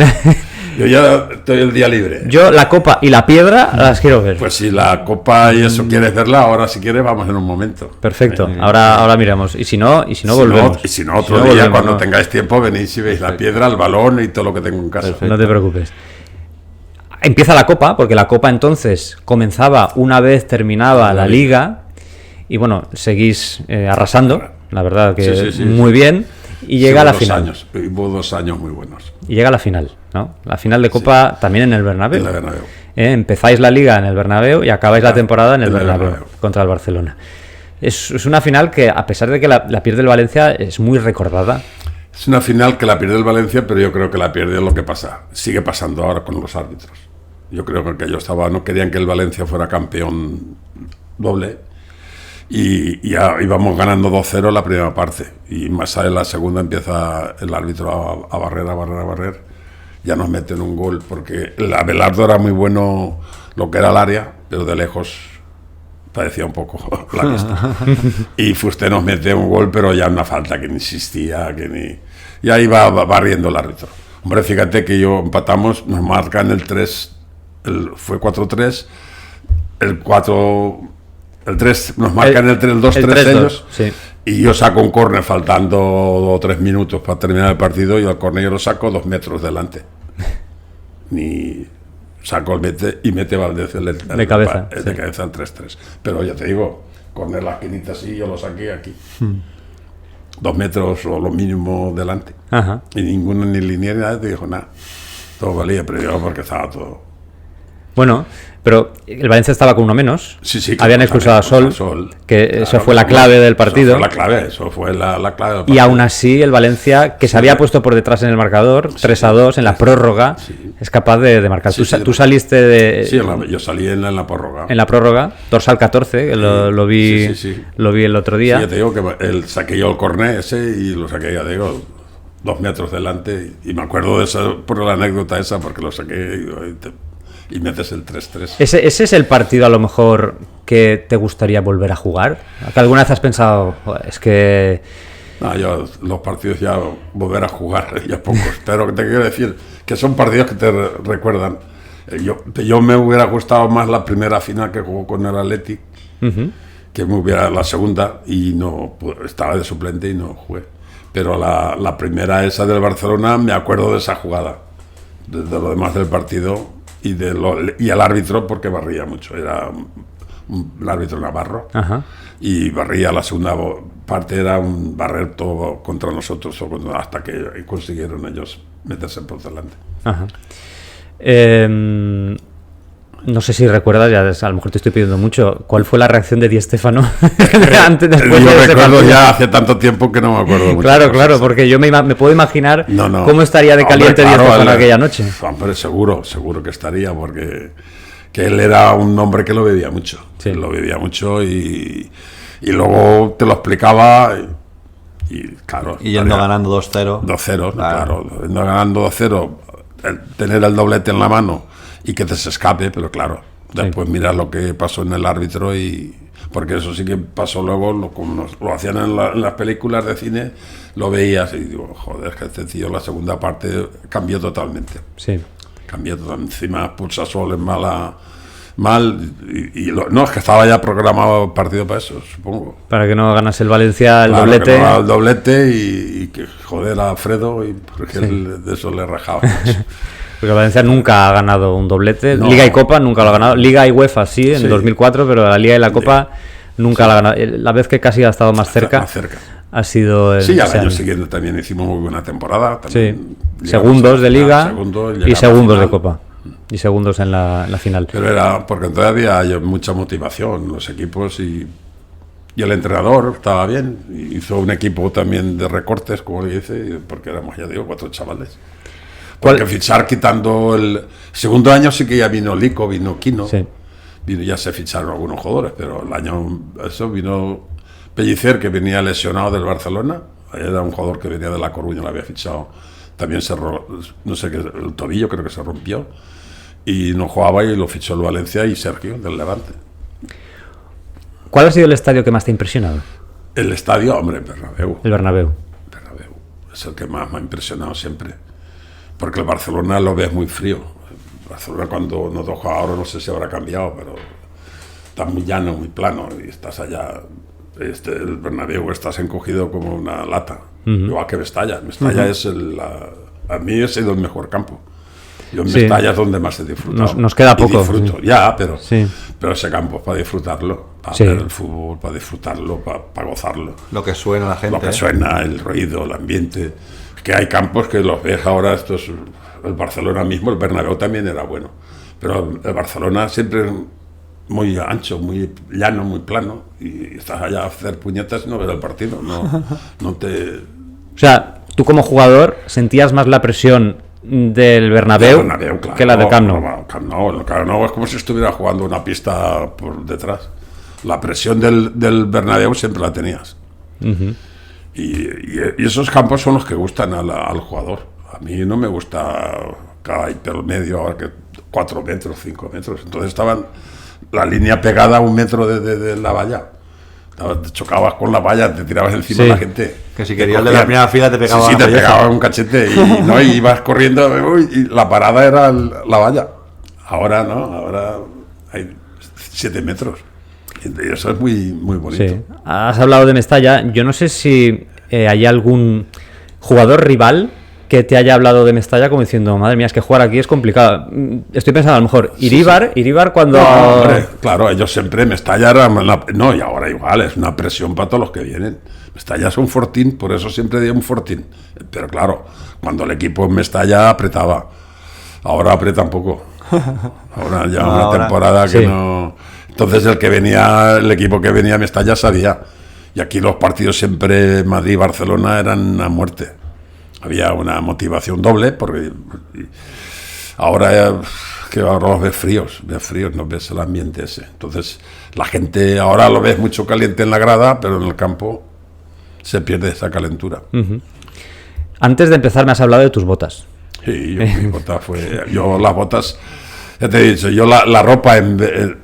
Yo ya estoy el día libre. Yo la Copa y la piedra las quiero ver. Pues si la copa y eso quieres verla, ahora si quieres vamos en un momento. Perfecto. Ahora miramos. Y si no volvemos. Y si no, otro Si día, volvemos, cuando ¿no? tengáis tiempo, venís y veis la piedra, el balón y todo lo que tengo en casa. No te preocupes. Empieza la Copa, porque la Copa entonces comenzaba una vez terminaba la Liga. Y bueno, seguís arrasando. La verdad que Sí, muy bien. Y llega a la Hubo final. Hubo 2 años muy buenos. Y llega la final, ¿no? La final de Copa también en el Bernabéu. En el Bernabéu. Empezáis la Liga en el Bernabéu y acabáis la temporada en el en el Bernabéu Bernabéu. contra el Barcelona. Es una final que, a pesar de que la pierde el Valencia, es muy recordada. Es una final que la pierde el Valencia, pero yo creo que la pierde lo que pasa. Sigue pasando ahora con los árbitros. Yo creo que no querían que el Valencia fuera campeón doble. Y ya íbamos ganando 2-0 la primera parte. Y más en la segunda empieza el árbitro a barrer. Ya nos meten un gol, porque el Abelardo era muy bueno lo que era el área, pero de lejos parecía un poco la pista. Y Fuste nos mete un gol, pero ya una falta que ni existía, y ahí va barriendo el árbitro. Hombre, fíjate que empatamos, nos marcan el 3, fue 4-3, el 3 nos marcan el 2-3 3-2, ellos, sí. y yo saco un córner faltando 2 o 3 minutos para terminar el partido, y al córner yo lo saco 2 metros delante. Ni saco el mete Valdez De cabeza, de sí. cabeza el 3-3. Pero ya te digo, córner la esquinita así, yo lo saqué aquí. 2 metros o lo mínimo delante. Ajá. Y ninguno, ni línea ni nada, te dijo nada. Todo valía, pero yo porque estaba todo. Bueno, pero el Valencia estaba con uno menos. Sí, sí. Habían expulsado a Sol, que eso fue la clave del partido. Eso fue la clave del Y partido. aún así el Valencia, que se había puesto por detrás en el marcador, 3-2 en la prórroga, es capaz de marcar. Sí, Tú saliste de... Sí, yo salí en la prórroga. En la prórroga, dorsal 14, que lo vi Sí. lo vi el otro Sí, día. ya te digo que saqué yo el corné ese y lo saqué, ya te digo, 2 metros delante. Y me acuerdo de eso por la anécdota esa, porque lo saqué y metes el 3-3. ¿Ese es el partido a lo mejor que te gustaría volver a jugar? ¿Que alguna vez has pensado, "Joder, es que... No, yo los partidos ya volver a jugar, ya pocos. Pero te quiero decir que son partidos que te recuerdan. Yo me hubiera gustado más la primera final que jugó con el Athletic, que me hubiera la segunda, y no estaba de suplente y no jugué. Pero la primera, esa del Barcelona, me acuerdo de esa jugada, de lo demás del partido y el árbitro, porque barría mucho. Era el árbitro Navarro. Ajá. Y barría la segunda parte, era un barrer todo contra nosotros hasta que consiguieron ellos meterse por delante. Ajá. No sé si recuerdas, ya a lo mejor te estoy pidiendo mucho, ¿cuál fue la reacción de Di Stéfano después Yo de ese recuerdo partido? ya hace tanto tiempo que no me acuerdo mucho. Claro, porque yo me puedo imaginar No. cómo estaría de caliente Di Stéfano aquella noche. Hombre, seguro que estaría, porque que él era un hombre que lo bebía mucho. Sí. Lo bebía mucho y luego te lo explicaba y claro. Y yendo ganando 2-0. 2-0, claro. Yendo ganando 2-0, tener el doblete en la mano y que te se escape, pero claro, después miras lo que pasó en el árbitro porque eso sí que pasó luego, como lo hacían en las películas de cine, lo veías y digo, joder, que este tío la segunda parte cambió totalmente. Sí. Cambió totalmente. Encima expulsa a Sol en mal no, es que estaba ya programado el partido para eso, supongo. Para que no ganase el Valencia el Claro, doblete. que no haga el doblete y que joder a Alfredo, porque él de eso le rajaba mucho. Porque Valencia nunca ha ganado un doblete. No. Liga y Copa nunca lo ha ganado. Liga y UEFA sí, en Sí. 2004, pero la Liga y la Copa nunca la ha ganado. La vez que casi ha estado más cerca, ha sido... Sí, al ese año año. siguiente también hicimos muy buena temporada. Sí, También segundos de Liga y segundos de final. Copa. Y segundos en la final. Pero era porque entonces había mucha motivación, los equipos y el entrenador estaba bien. Hizo un equipo también de recortes, como le dice, porque éramos, ya digo, 4 chavales. Porque fichar quitando el segundo año sí que ya vino Lico, vino Quino, Sí. ya se ficharon algunos jugadores, pero el año eso vino Pellicer, que venía lesionado del Barcelona, era un jugador que venía de La Coruña, lo había fichado, también no sé qué, el tobillo creo que se rompió, y no jugaba y lo fichó el Valencia y Sergio, del Levante. ¿Cuál ha sido el estadio que más te ha impresionado? El estadio, hombre, Bernabéu. El Bernabéu. Bernabéu es el que más me ha impresionado siempre. Porque el Barcelona lo ves muy frío. El Barcelona cuando nos toca ahora no sé si habrá cambiado, pero está muy llano, muy plano y estás allá. El Bernabéu estás encogido como una lata. Igual que Mestalla. Mestalla es a mí ese es el mejor campo. Yo en Mestalla es donde más he disfrutado. Nos queda poco. Disfruto, ya, pero ese campo es para disfrutarlo, para ver el fútbol, para disfrutarlo, para gozarlo. Lo que suena la gente. Lo que suena, el ruido, el ambiente. Es que hay campos que los ves ahora, el Barcelona mismo, el Bernabéu también era bueno. Pero el Barcelona siempre muy ancho, muy llano, muy plano. Y estás allá a hacer puñetas y no ves el partido. No te... O sea, tú como jugador sentías más la presión del Bernabéu, Claro, que la de Camp Nou. El Camp Nou es como si estuviera jugando una pista por detrás. La presión del Bernabéu siempre la tenías. Y esos campos son los que gustan al jugador. A mí no me gusta cada intermedio, ahora que 4 metros, 5 metros. Entonces estaban la línea pegada a 1 metro de la valla. Te chocabas con la valla, te tirabas encima de la gente. Que si querías de la primera fila te pegaba. Sí, te pegaba un cachete y ibas corriendo y la parada era la valla. Ahora no, ahora hay 7 metros. Y eso es muy, muy bonito. Sí. Has hablado de Mestalla. Yo no sé si hay algún jugador rival que te haya hablado de Mestalla como diciendo, madre mía, es que jugar aquí es complicado. Estoy pensando, a lo mejor, Iríbar cuando... No, hombre, claro, ellos siempre, Mestalla era... No, y ahora igual, es una presión para todos los que vienen. Mestalla es un fortín, por eso siempre dio un fortín. Pero claro, cuando el equipo en Mestalla apretaba, ahora aprieta un poco. Ahora ya una Ahora, temporada que sí. no... Entonces el equipo que venía a Mestalla sabía. Y aquí los partidos siempre, Madrid y Barcelona, eran a muerte. Había una motivación doble, porque ahora que ahora los ves fríos, no ves el ambiente ese. Entonces la gente ahora lo ves mucho caliente en la grada, pero en el campo se pierde esa calentura. Antes de empezar me has hablado de tus botas. Sí, mi bota fue... Yo las botas, ya te he dicho, yo la ropa,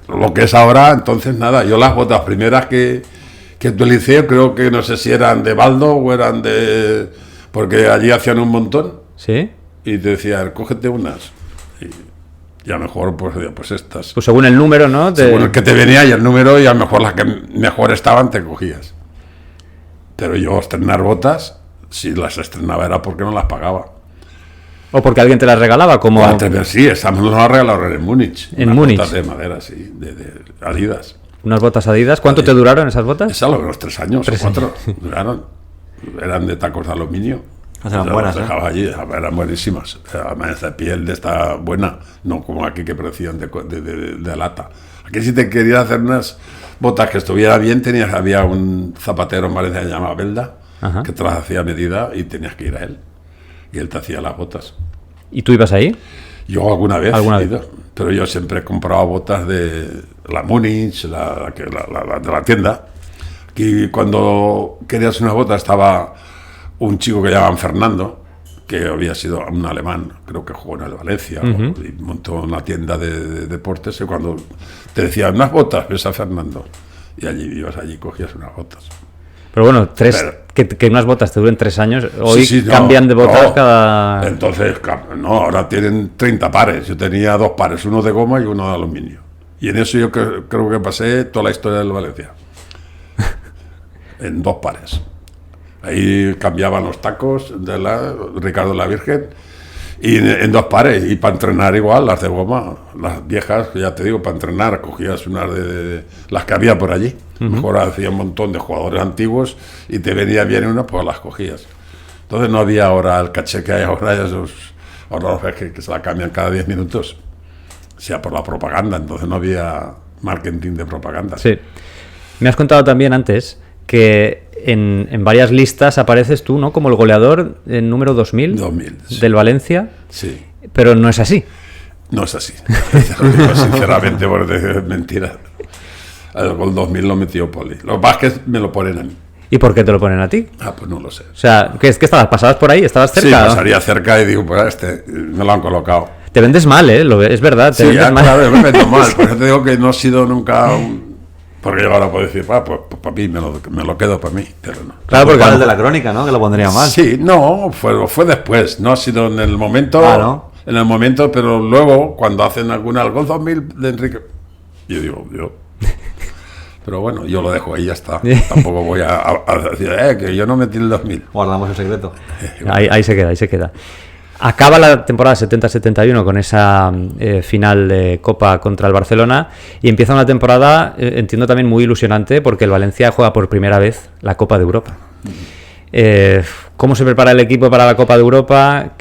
lo que es ahora, entonces nada, yo las botas primeras que utilicé, creo que no sé si eran de Baldo o eran de... Porque allí hacían un montón ¿Sí? y te decían, cógete unas. Y a lo mejor, pues estas. Pues según el número, ¿no? Según el que te venía y el número, y a lo mejor las que mejor estaban te cogías. Pero yo estrenar botas, si las estrenaba era porque no las pagaba. O porque alguien te las regalaba, como... Antes sí, esas nos las regalaron en Múnich. En unas Múnich. botas de madera, sí, de Adidas. Unas botas Adidas. ¿Cuánto te duraron esas botas? Esas lo los 3 años o 4 duraron. Eran de tacos de aluminio. Eran buenas, las dejaba allí, eran buenísimas. Además, de piel de esta buena, no como aquí que parecían de lata. Aquí si te querías hacer unas botas que estuvieran bien, había un zapatero en Valencia que se llamaba Belda, Ajá. que te las hacía a medida y tenías que ir a él. Y él te hacía las botas. ¿Y tú ibas ahí? Yo alguna vez, ¿Alguna he vez? ido, pero yo siempre he comprado botas de la Múnich, de la tienda. Aquí cuando querías una bota estaba un chico que llamaban Fernando, que había sido un alemán, creo que jugó en el Valencia, y montó una tienda de deportes, y cuando te decían unas botas, ves a Fernando, y allí ibas, allí cogías unas botas. Pero bueno, Pero- que unas botas te duren 3 años, hoy Sí, sí, no, cambian de botas no. cada... Entonces, no, ahora tienen 30 pares. Yo tenía 2 pares, uno de goma y uno de aluminio. Y en eso yo creo que pasé toda la historia del Valencia. En 2 pares. Ahí cambiaban los tacos de Ricardo la Virgen y en 2 pares. Y para entrenar igual, las de goma, las viejas, ya te digo, para entrenar cogías unas de las que había por allí. Mejor hacía un montón de jugadores antiguos y te venía bien una, pues las cogías. Entonces no había ahora el caché que hay ahora, ahora los ves que se la cambian cada 10 minutos, sea por la propaganda, entonces no había marketing de propaganda. Sí. Me has contado también antes que en varias listas apareces tú, ¿no? Como el goleador en número 2000, 2000, sí. del Valencia, Sí, pero no es así. no es así. Te lo digo sinceramente, porque es mentira. El gol 2000 lo metió Poli. Lo que pasa es que me lo ponen a mí. ¿Y por qué te lo ponen a ti? Pues no lo sé. O sea, ¿qué estabas? ¿Pasabas por ahí? ¿Estabas cerca? Sí, ¿no? pasaría cerca y digo, pues me lo han colocado. Te vendes mal, ¿eh? Es verdad, te Sí, vendes mal. claro, me meto mal. Por eso te digo que no he sido nunca porque yo ahora puedo decir, pues para mí me lo quedo para mí, pero no. Claro, porque Culpa a del lo de la crónica, ¿no? Que lo pondría mal. Sí, no, fue después, no ha sido en el momento, Ah, ¿no? en el momento, pero luego cuando hacen alguna el gol 2000 de Enrique, yo digo, pero bueno, yo lo dejo ahí, ya está. Tampoco voy a decir, que yo no metí el 2000. Guardamos el secreto. Ahí se queda, ahí se queda. Acaba la temporada 70-71 con esa final de Copa contra el Barcelona y empieza una temporada, entiendo también muy ilusionante, porque el Valencia juega por primera vez la Copa de Europa. ¿Cómo se prepara el equipo para la Copa de Europa?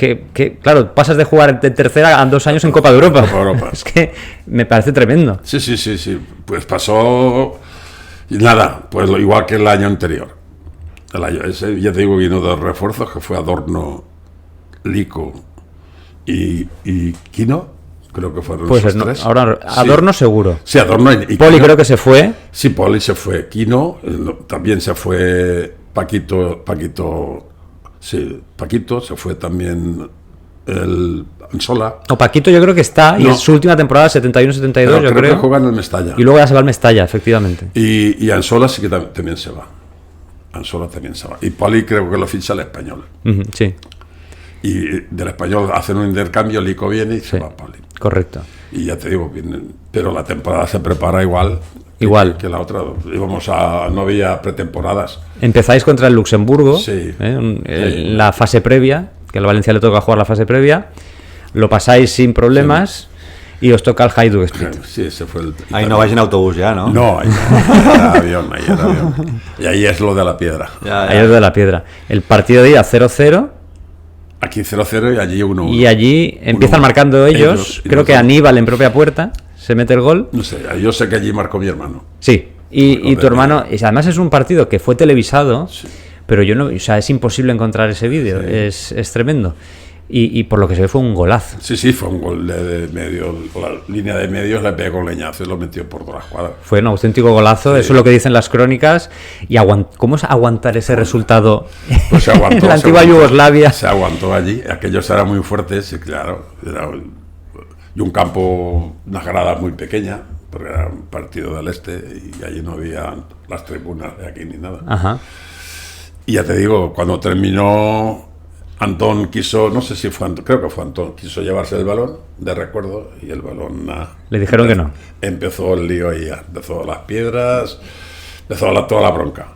Claro, pasas de jugar de tercera a 2 años en Copa de Europa. Copa de Europa. Es que me parece tremendo. Sí. Pues pasó, y nada, pues igual que el año anterior. El año ese, ya te digo, vino 2 refuerzos, que fue Adorno, Lico y Quino, creo que fueron Pues esos 3. ahora Adorno seguro. Sí, Adorno y Poli Quino. creo que se fue. Sí, Poli se fue. Quino, también se fue Paquito, se fue también el Ansola. O Paquito yo creo que está, y No. es su última temporada 71-72, Pero yo creo creo. que juega en el Mestalla. Y luego ya se va al Mestalla, efectivamente. Y Ansola sí que también se va. Ansola también se va. Y Poli creo que lo ficha el Español. Ujú, sí, Y del Español hacen un intercambio, Lico viene y se va Poli. correcto. Y ya te digo, pero la temporada se prepara igual. Igual. Que la otra. No había pretemporadas. Empezáis contra el Luxemburgo, Sí. en la fase previa, que al Valencia le toca jugar la fase previa. Lo pasáis sin problemas y os toca el Hajduk Split. Sí, ese fue el. Ahí no vais en autobús ya, ¿no? No, ahí era avión, ahí era avión. Y ahí es lo de la piedra. Ya, Ahí es de la piedra. El partido de ida 0-0. Aquí 0-0 y allí 1-1. Y allí empiezan 1-1. marcando ellos. Y Creo que nosotros- Aníbal en propia puerta se mete el gol. No sé, yo sé que allí marcó mi hermano. Sí. Y tu hermano, y además es un partido que fue televisado, Sí. pero yo no, o sea, es imposible encontrar ese vídeo, Sí. es tremendo. Y por lo que se ve fue un golazo. Sí, fue un gol de medio. La línea de medios le pegó con leñazo y lo metió por toda la escuadra. Fue un auténtico golazo, eso es lo que dicen las crónicas. Y ¿cómo es aguantar ese resultado Pues se aguantó. en la se antigua aguantó, Yugoslavia? Se aguantó allí. Aquellos eran muy fuertes, y claro. Y un campo, unas gradas muy pequeñas, porque era un partido del este y allí no había las tribunas de aquí ni nada. Ajá. Y ya te digo, cuando terminó, Antón quiso, no sé si fue Antón, creo que fue Antón, quiso llevarse el balón de recuerdo y el balón Le dijeron que no. Empezó el lío ahí, empezó las piedras, empezó toda la bronca.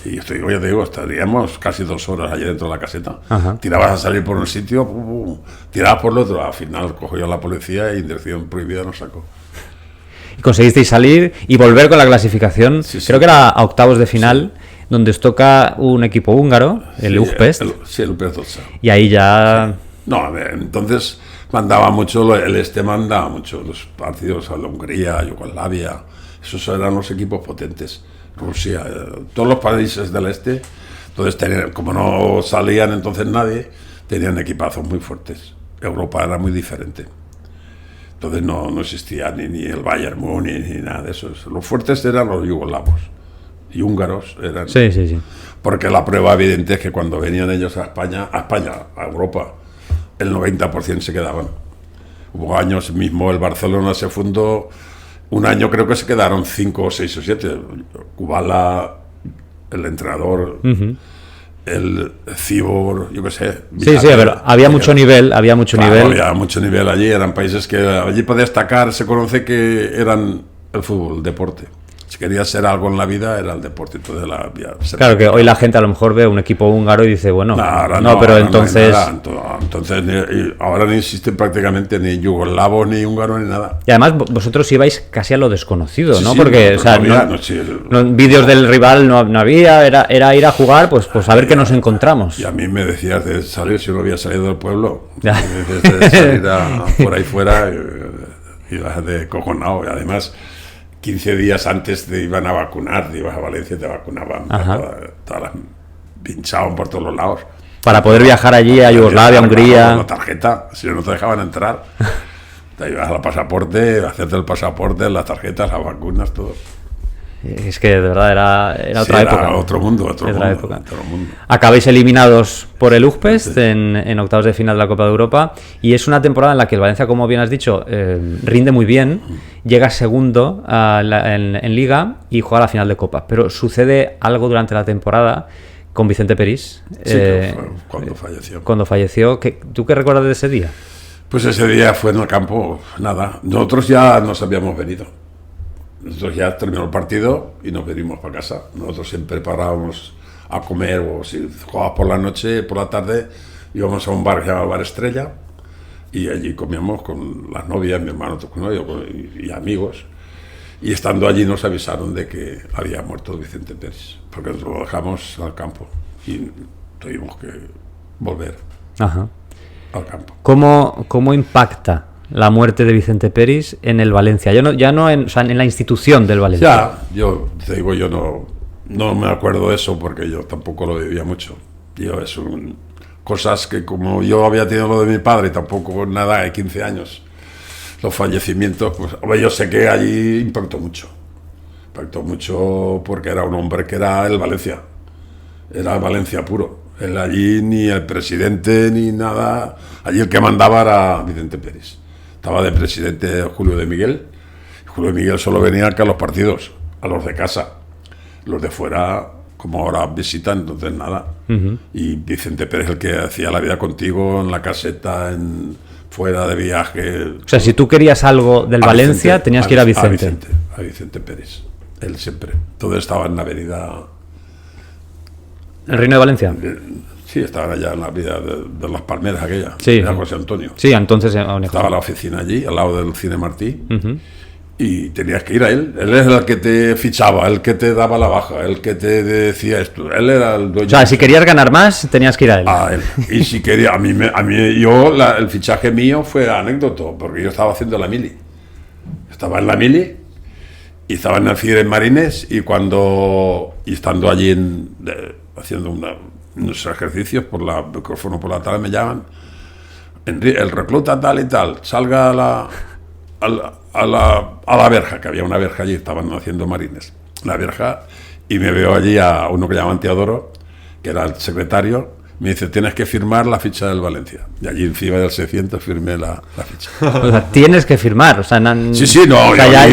Y yo te digo, estaríamos casi 2 horas allí dentro de la caseta. Ajá. Tirabas a salir por un sitio, tirabas por el otro. Al final cogió la policía y dirección prohibida nos sacó. Y conseguisteis salir y volver con la clasificación. Sí, sí. Creo que era a octavos de final, donde os toca un equipo húngaro, el Sí, Újpest, Sí, el Újpest Dotsa. y ahí ya... No, a ver, entonces mandaba mucho, el este mandaba mucho los partidos a la Hungría, Yugoslavia, esos eran los equipos potentes, Rusia, todos los países del este, entonces como no salían entonces nadie, tenían equipazos muy fuertes, Europa era muy diferente, entonces no existía ni el Bayern Múnich ni nada de eso, los fuertes eran los yugoslavos y húngaros eran... Sí, sí, sí. Porque la prueba evidente es que cuando venían ellos a España, a Europa, el 90% se quedaban. Hubo años mismo, el Barcelona se fundó, un año creo que se quedaron 5, 6 o 7. Kubala, el entrenador, el Cibor, yo qué sé. Sí, sí, pero había mucho nivel, había mucho Claro, nivel. había mucho nivel allí, eran países que allí para destacar se conoce que eran el fútbol, el deporte. Si querías ser algo en la vida era el deporte. Entonces Claro que hoy la gente a lo mejor ve un equipo húngaro y dice, bueno, ahora no, pero ahora entonces... no hay nada. Entonces ahora no existen prácticamente ni yugoslavos, ni húngaros, ni nada. Y además vosotros ibais casi a lo desconocido, Sí, ¿no? sí, Porque, no, o sea, no había, no, sí, vídeos del rival no había, era ir a jugar, pues a ver qué nos encontramos. Y a mí me decías de salir, si no había salido del pueblo, Ya. de salir por ahí fuera, ibas de cojonado. Y además, 15 días antes te iban a vacunar, te ibas a Valencia y te vacunaban. Pinchaban por todos los lados. Para poder viajar allí a Yugoslavia, Con Hungría. la tarjeta, si no te dejaban entrar. Te ibas al pasaporte, hacerte el pasaporte, las tarjetas, las vacunas, todo. Es que de verdad era otra época. Otro mundo, otro época. mundo. Acabáis eliminados por el Újpest en octavos de final de la Copa de Europa y es una temporada en la que el Valencia, como bien has dicho, rinde muy bien, llega segundo en Liga y juega la final de Copa. Pero sucede algo durante la temporada con Vicente Peris. Sí, que fue cuando falleció. Cuando falleció. ¿Tú qué recuerdas de ese día? Pues ese día fue en el campo, nada. Nosotros ya nos habíamos venido. Nosotros ya terminó el partido y nos venimos para casa. Nosotros siempre parábamos a comer o si jugabas por la noche, por la tarde, íbamos a un bar que se llama Bar Estrella y allí comíamos con las novias, mi hermano, otro novio y amigos. Y estando allí nos avisaron de que había muerto Vicente Peris, porque nos lo dejamos al campo y tuvimos que volver Ajá. al campo. ¿Cómo impacta la muerte de Vicente Peris en el Valencia? Ya no en la institución del Valencia. Ya, yo te digo, yo no me acuerdo de eso porque yo tampoco lo vivía mucho. Cosas que como yo había tenido lo de mi padre, tampoco nada, de 15 años, los fallecimientos, pues hombre, yo sé que allí impactó mucho porque era un hombre que era el Valencia puro. Él allí ni el presidente ni nada, allí el que mandaba era Vicente Peris. Estaba de presidente Julio de Miguel. Julio de Miguel solo venía acá a los partidos, a los de casa. Los de fuera, como ahora visitan, entonces nada. Y Vicente Pérez el que hacía la vida contigo en la caseta, fuera de viaje. O sea, si tú querías algo del Valencia, tenías que ir a Vicente. A Vicente Pérez, él siempre. Todo estaba en la avenida... ¿El Reino de Valencia? Sí, estaban allá en la vida de las Palmeras aquella. Sí. Era José Antonio. Sí, entonces... Estaba la oficina allí, al lado del Cine Martí. y tenías que ir a él. Él es el que te fichaba, el que te daba la baja, el que te decía esto. Él era el dueño. O sea, si querías ganar más, tenías que ir a él. A él. Y si quería, el fichaje mío fue anécdoto, porque yo estaba haciendo la mili. Estaba en la mili y estaba en el Figueres en Marines y estando allí haciendo unos ejercicios por la micrófono por la tarde me llaman, el recluta tal y tal, salga a la verja, que había una verja allí, estaban haciendo Marines, la verja, y me veo allí a uno que llamaban Teodoro, que era el secretario. Me dice, tienes que firmar la ficha del Valencia. Y allí encima del 600 firmé la ficha. O sea, tienes que firmar. O sea, sí, no, o sea,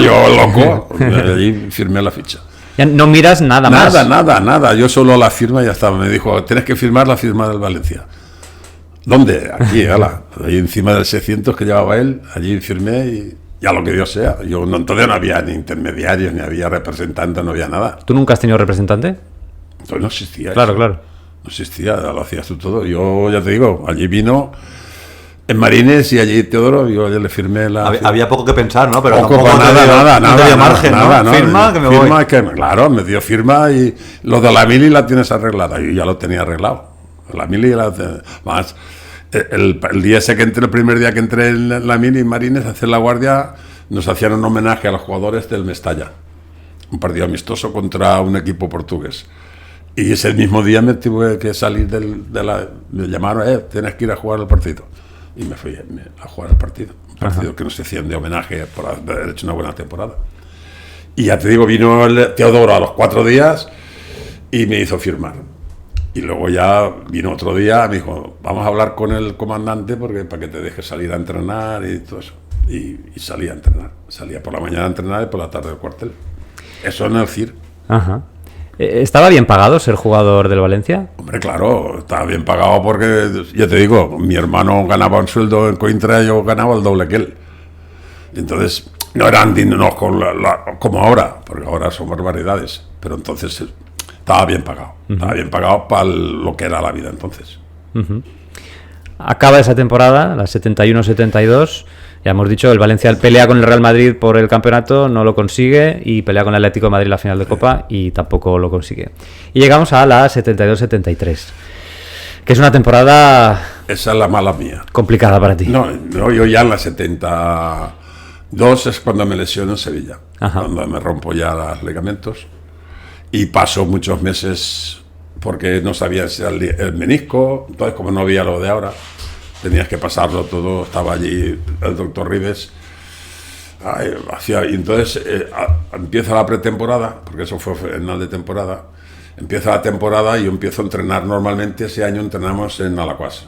yo loco. Allí firmé la ficha. Ya no miras nada más. Nada. Yo solo la firma y ya estaba. Me dijo, tienes que firmar la firma del Valencia. ¿Dónde? Aquí, allí encima del 600 que llevaba él. Allí firmé y ya lo que Dios sea. Entonces no había ni intermediarios, ni había representantes, no había nada. ¿Tú nunca has tenido representante? Entonces no existía Claro, eso. claro. No existía, lo hacías tú todo. Yo ya te digo, allí vino en Marines y allí Teodoro, yo ya le firmé la... Había poco que pensar, ¿no? Pero poco, tampoco nada, te dio margen, ¿no? Firma, que me voy. Firma, claro, me dio firma y lo de la mili la tienes arreglada. Yo ya lo tenía arreglado. La mili, más el día ese que entré, el primer día que entré en la mili en Marines a hacer la guardia, nos hacían un homenaje a los jugadores del Mestalla. Un partido amistoso contra un equipo portugués. Y ese mismo día me tuve que salir me llamaron, tienes que ir a jugar al partido. Y me fui a jugar al partido. Un partido que nos hacían de homenaje por haber hecho una buena temporada. Y ya te digo, vino el Teodoro a los 4 días y me hizo firmar. Y luego ya vino otro día, me dijo, vamos a hablar con el comandante para que te deje salir a entrenar y todo eso. Y salí a entrenar. Salía por la mañana a entrenar y por la tarde al cuartel. Eso en el CIR. Ajá. ¿Estaba bien pagado ser jugador del Valencia? Hombre, claro, estaba bien pagado porque, ya te digo, mi hermano ganaba un sueldo en Cointra, yo ganaba el doble que él. Entonces, no eran dineros como ahora, porque ahora son barbaridades, pero entonces estaba bien pagado. Estaba bien pagado para lo que era la vida entonces. Acaba esa temporada, la 71-72. Ya hemos dicho, el Valencia pelea con el Real Madrid por el campeonato, no lo consigue, y pelea con el Atlético de Madrid la final de Copa y tampoco lo consigue. Y llegamos a la 72-73, que es una temporada... Esa es la mala mía. Complicada para ti. No, yo ya en la 72 es cuando me lesiono en Sevilla, cuando me rompo ya los ligamentos, y paso muchos meses porque no sabía si era el menisco, entonces como no había lo de ahora... Tenías que pasarlo todo, estaba allí el doctor Rives, y entonces empieza la pretemporada, porque eso fue final de temporada, empieza la temporada y yo empiezo a entrenar normalmente. Ese año entrenamos en Alacuás,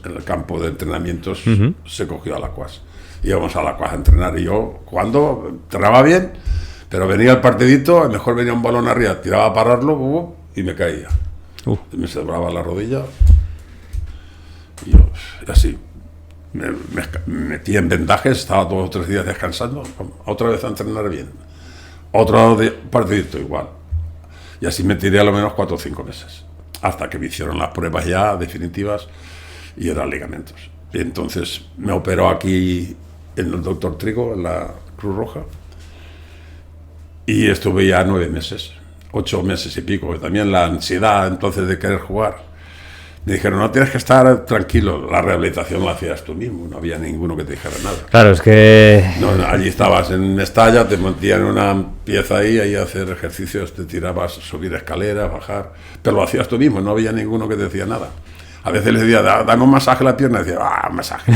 en el campo de entrenamientos se cogió Alacuás, íbamos a Alacuás a entrenar y yo, cuando entrenaba bien, pero venía el partidito, a lo mejor venía un balón arriba, tiraba a pararlo y me caía, me sembraba la rodilla. Y yo, así, me metí en vendajes, estaba 2 o 3 días descansando, otra vez a entrenar bien, otro partidito igual. Y así me tiré a lo menos 4 o 5 meses, hasta que me hicieron las pruebas ya definitivas y eran ligamentos. Y entonces me operó aquí en el doctor Trigo, en la Cruz Roja, y estuve ya 9 meses, 8 meses y pico. Y también la ansiedad entonces de querer jugar. Me dijeron, no, tienes que estar tranquilo, la rehabilitación la hacías tú mismo, no había ninguno que te dijera nada. Claro, es que... No, allí estabas en Mestalla, te metían una pieza ahí a hacer ejercicios, te tirabas, subir escaleras, bajar, pero lo hacías tú mismo, no había ninguno que te decía nada. A veces les decía, dame un masaje a la pierna, y decía, un masaje.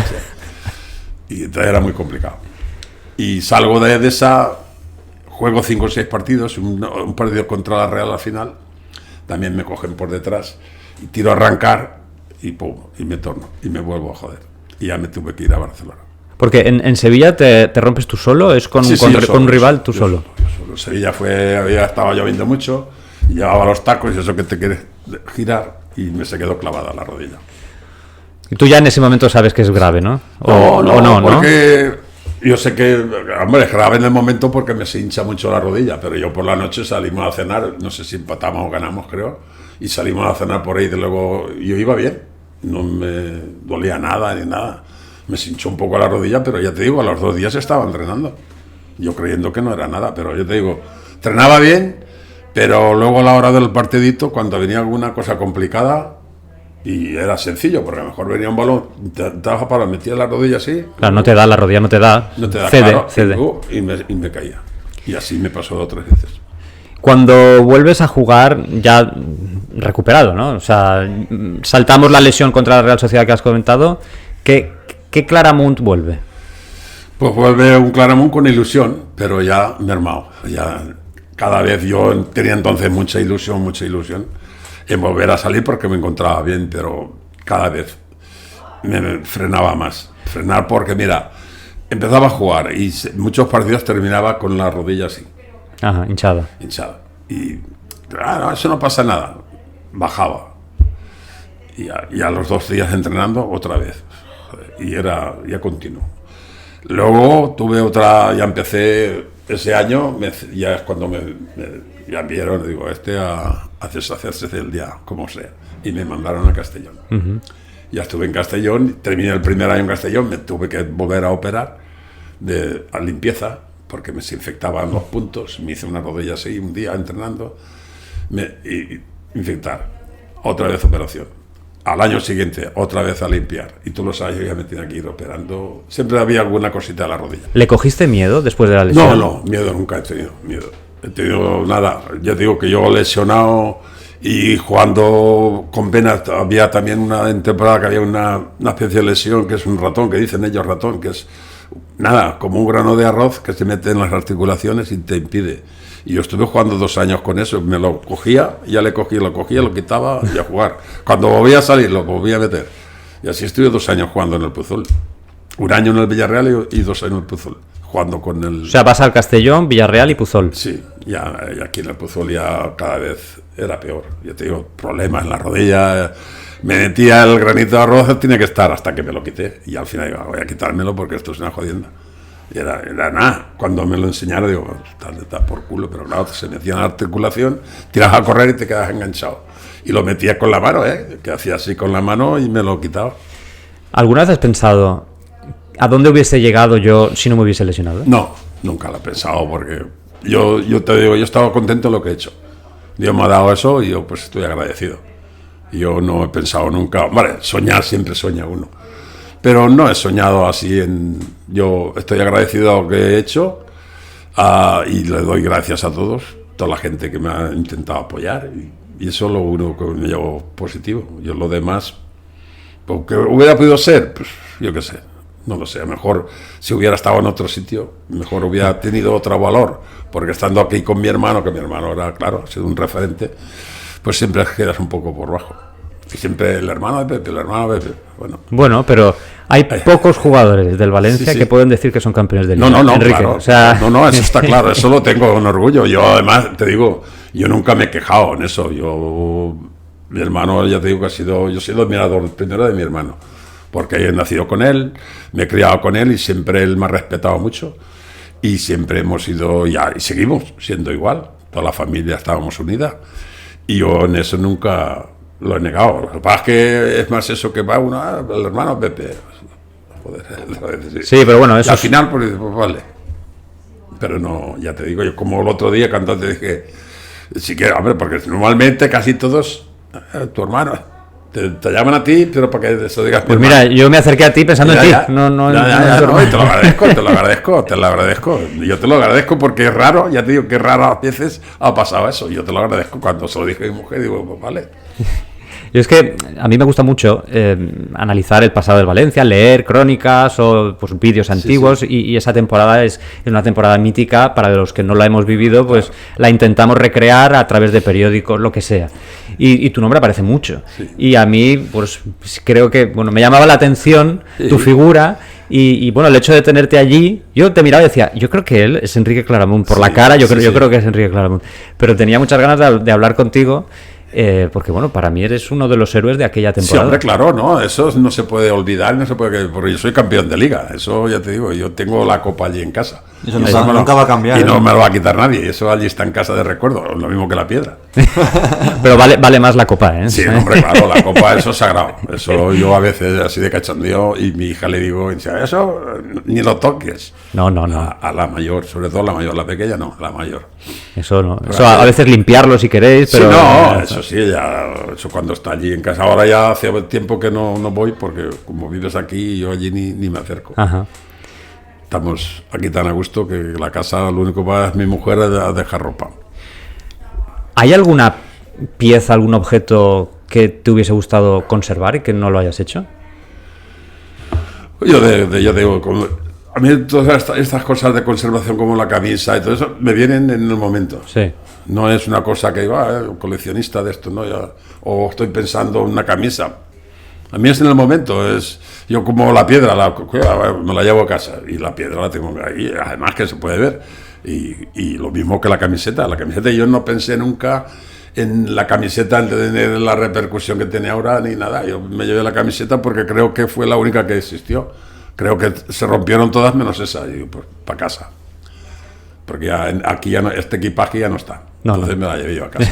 Y entonces era muy complicado. Y salgo de esa, juego 5 o 6 partidos, un partido contra la Real al final, también me cogen por detrás, y tiro a arrancar y pum, y me torno y me vuelvo a joder y ya me tuve que ir a Barcelona. Porque en Sevilla te rompes tú solo, es con un rival tú solo. Yo solo. Sevilla estaba lloviendo mucho y llevaba los tacos y eso que te quieres girar y me se quedó clavada la rodilla. Y tú ya en ese momento sabes que es grave, ¿no? No, porque yo sé que, hombre, es grave en el momento porque me se hincha mucho la rodilla, pero yo por la noche salimos a cenar, no sé si empatamos o ganamos, creo. Y salimos a cenar por ahí, de luego yo iba bien, no me dolía nada ni nada. Me hinchó un poco la rodilla, pero ya te digo, a los 2 días estaba entrenando. Yo creyendo que no era nada, pero yo te digo, entrenaba bien, pero luego a la hora del partidito, cuando venía alguna cosa complicada, y era sencillo, porque a lo mejor venía un balón, intentaba para meter la rodilla así. Claro, no te da, la rodilla no te da. No te da, cede, claro, cede. Y me caía. Y así me pasó 2 o 3 veces. Cuando vuelves a jugar, ya recuperado, ¿no? O sea, saltamos la lesión contra la Real Sociedad que has comentado. ¿Qué Claramunt vuelve? Pues vuelve un Claramunt con ilusión, pero ya mermado. Ya cada vez yo tenía entonces mucha ilusión en volver a salir porque me encontraba bien, pero cada vez me frenaba más. Frenar porque, mira, empezaba a jugar y muchos partidos terminaba con la rodilla así. Ajá, hinchada. Y no, eso no pasa nada. Bajaba. Y a los 2 días entrenando otra vez. Y era ya continuo. Luego tuve otra, ya empecé ese año, ya es cuando ya vieron, digo, a hacerse del día, como sea. Y me mandaron a Castellón. Uh-huh. Ya estuve en Castellón, terminé el primer año en Castellón, me tuve que volver a operar a limpieza, porque me se infectaban los puntos, me hice una rodilla así un día entrenando, y infectar, otra vez operación. Al año siguiente, otra vez a limpiar. Y tú lo sabes, yo ya me tenía que ir operando. Siempre había alguna cosita a la rodilla. ¿Le cogiste miedo después de la lesión? No, miedo nunca he tenido. He tenido nada. Ya digo que yo lesionado y jugando con penas, había también una temporada que había una especie de lesión que es un ratón, que dicen ellos ratón, que es nada, como un grano de arroz que se mete en las articulaciones y te impide. Y yo estuve jugando 2 años con eso, me lo cogía, lo quitaba y a jugar. Cuando volvía a salir, lo volvía a meter. Y así estuve 2 años jugando en el Puzol. 1 año en el Villarreal y 2 años en el Puzol, jugando con el... O sea, vas al Castellón, Villarreal y Puzol. Sí, ya aquí en el Puzol ya cada vez era peor. Yo te digo, problemas en la rodilla, me metía el granito de arroz, tenía que estar hasta que me lo quité. Y al final digo, voy a quitármelo porque esto es una jodienda. Y era nada, cuando me lo enseñaron digo, está por culo, pero claro, se metía en la articulación, tiras a correr y te quedas enganchado. Y lo metía con la mano, que hacía así con la mano y me lo quitaba. ¿Alguna vez has pensado a dónde hubiese llegado yo si no me hubiese lesionado? No, nunca lo he pensado porque yo te digo, yo estaba contento en lo que he hecho. Dios me ha dado eso y yo pues estoy agradecido. Yo no he pensado nunca, vale, soñar siempre sueña uno. Pero no he soñado así yo estoy agradecido a lo que he hecho y le doy gracias a toda la gente que me ha intentado apoyar y eso es lo único que me llevo positivo. Yo lo demás, porque hubiera podido ser, pues yo qué sé, no lo sé, a lo mejor si hubiera estado en otro sitio, mejor hubiera tenido otro valor, porque estando aquí con mi hermano, que mi hermano era, claro, ha sido un referente, pues siempre quedas un poco por bajo. Y siempre el hermano de Pepe. Bueno, pero hay pocos jugadores del Valencia que pueden decir que son campeones del Liga. No, Enrique, claro. O sea... No, eso está claro, eso lo tengo con orgullo. Yo además, te digo, yo nunca me he quejado en eso. Mi hermano, ya te digo que yo soy el admirador primero de mi hermano, porque he nacido con él, me he criado con él y siempre él me ha respetado mucho. Y siempre hemos sido, y seguimos siendo igual. Toda la familia estábamos unida. Y yo en eso nunca... lo he negado. Lo que pasa es que es más eso que va el hermano Pepe. Joder, sí, pero bueno, eso. Y al final, pues vale. Pero no, ya te digo, yo como el otro día cuando te dije, si quieres, hombre, porque normalmente casi todos, tu hermano, te llaman a ti, pero para que eso digas. Pues mira, yo me acerqué a ti pensando en ti. No, y te lo agradezco. Yo te lo agradezco porque es raro, ya te digo que raras veces ha pasado eso. Yo te lo agradezco cuando se lo dije a mi mujer, digo, pues vale. Yo es que a mí me gusta mucho analizar el pasado del Valencia, leer crónicas o pues, vídeos antiguos. Sí. Y esa temporada es una temporada mítica. Para los que no la hemos vivido, pues la intentamos recrear a través de periódicos, lo que sea. Y tu nombre aparece mucho. Sí. Y a mí, pues creo que me llamaba la atención tu figura. Y bueno, el hecho de tenerte allí, yo te miraba y decía, yo creo que él es Enrique Claramunt. Por la cara, yo creo que es Enrique Claramunt. Pero tenía muchas ganas de hablar contigo. Porque bueno, para mí eres uno de los héroes de aquella Sí, temporada. hombre, claro, ¿no? Eso no se puede olvidar, no se puede, porque yo soy campeón de liga, eso ya te digo, yo tengo la copa allí en casa. Eso Y nunca va a cambiar, Y no ¿eh? me lo va a quitar nadie, eso allí está en casa de recuerdo, lo mismo que la piedra. Pero vale más la copa, ¿eh? Sí, hombre, claro, la copa, eso es sagrado. Eso yo a veces así de cachondeo y mi hija le digo, eso ni lo toques. No. A la mayor, sobre todo la mayor, la pequeña no, la mayor. Eso no. Eso a veces limpiarlo si queréis, pero... Sí, no, eso sí, ya, eso cuando está allí en casa. Ahora ya hace tiempo que no voy porque como vives aquí, yo allí ni me acerco. Ajá. Estamos aquí tan a gusto que la casa lo único que va es mi mujer a dejar ropa. ¿Hay alguna pieza, algún objeto que te hubiese gustado conservar y que no lo hayas hecho? Yo digo, a mí todas estas cosas de conservación como la camisa y todo eso me vienen en el momento. Sí. No es una cosa que va, coleccionista de esto, ¿no? O estoy pensando en una camisa. A mí es en el momento, yo como la piedra, me la llevo a casa y la piedra la tengo ahí, además que se puede ver. Y lo mismo que la camiseta. La camiseta yo no pensé nunca en la camiseta de tener la repercusión que tiene ahora ni nada. Yo me llevé la camiseta porque creo que fue la única que existió. Creo que se rompieron todas menos esa, y pues para casa. Porque aquí ya no, este equipaje ya no está. Entonces me la llevé yo a casa.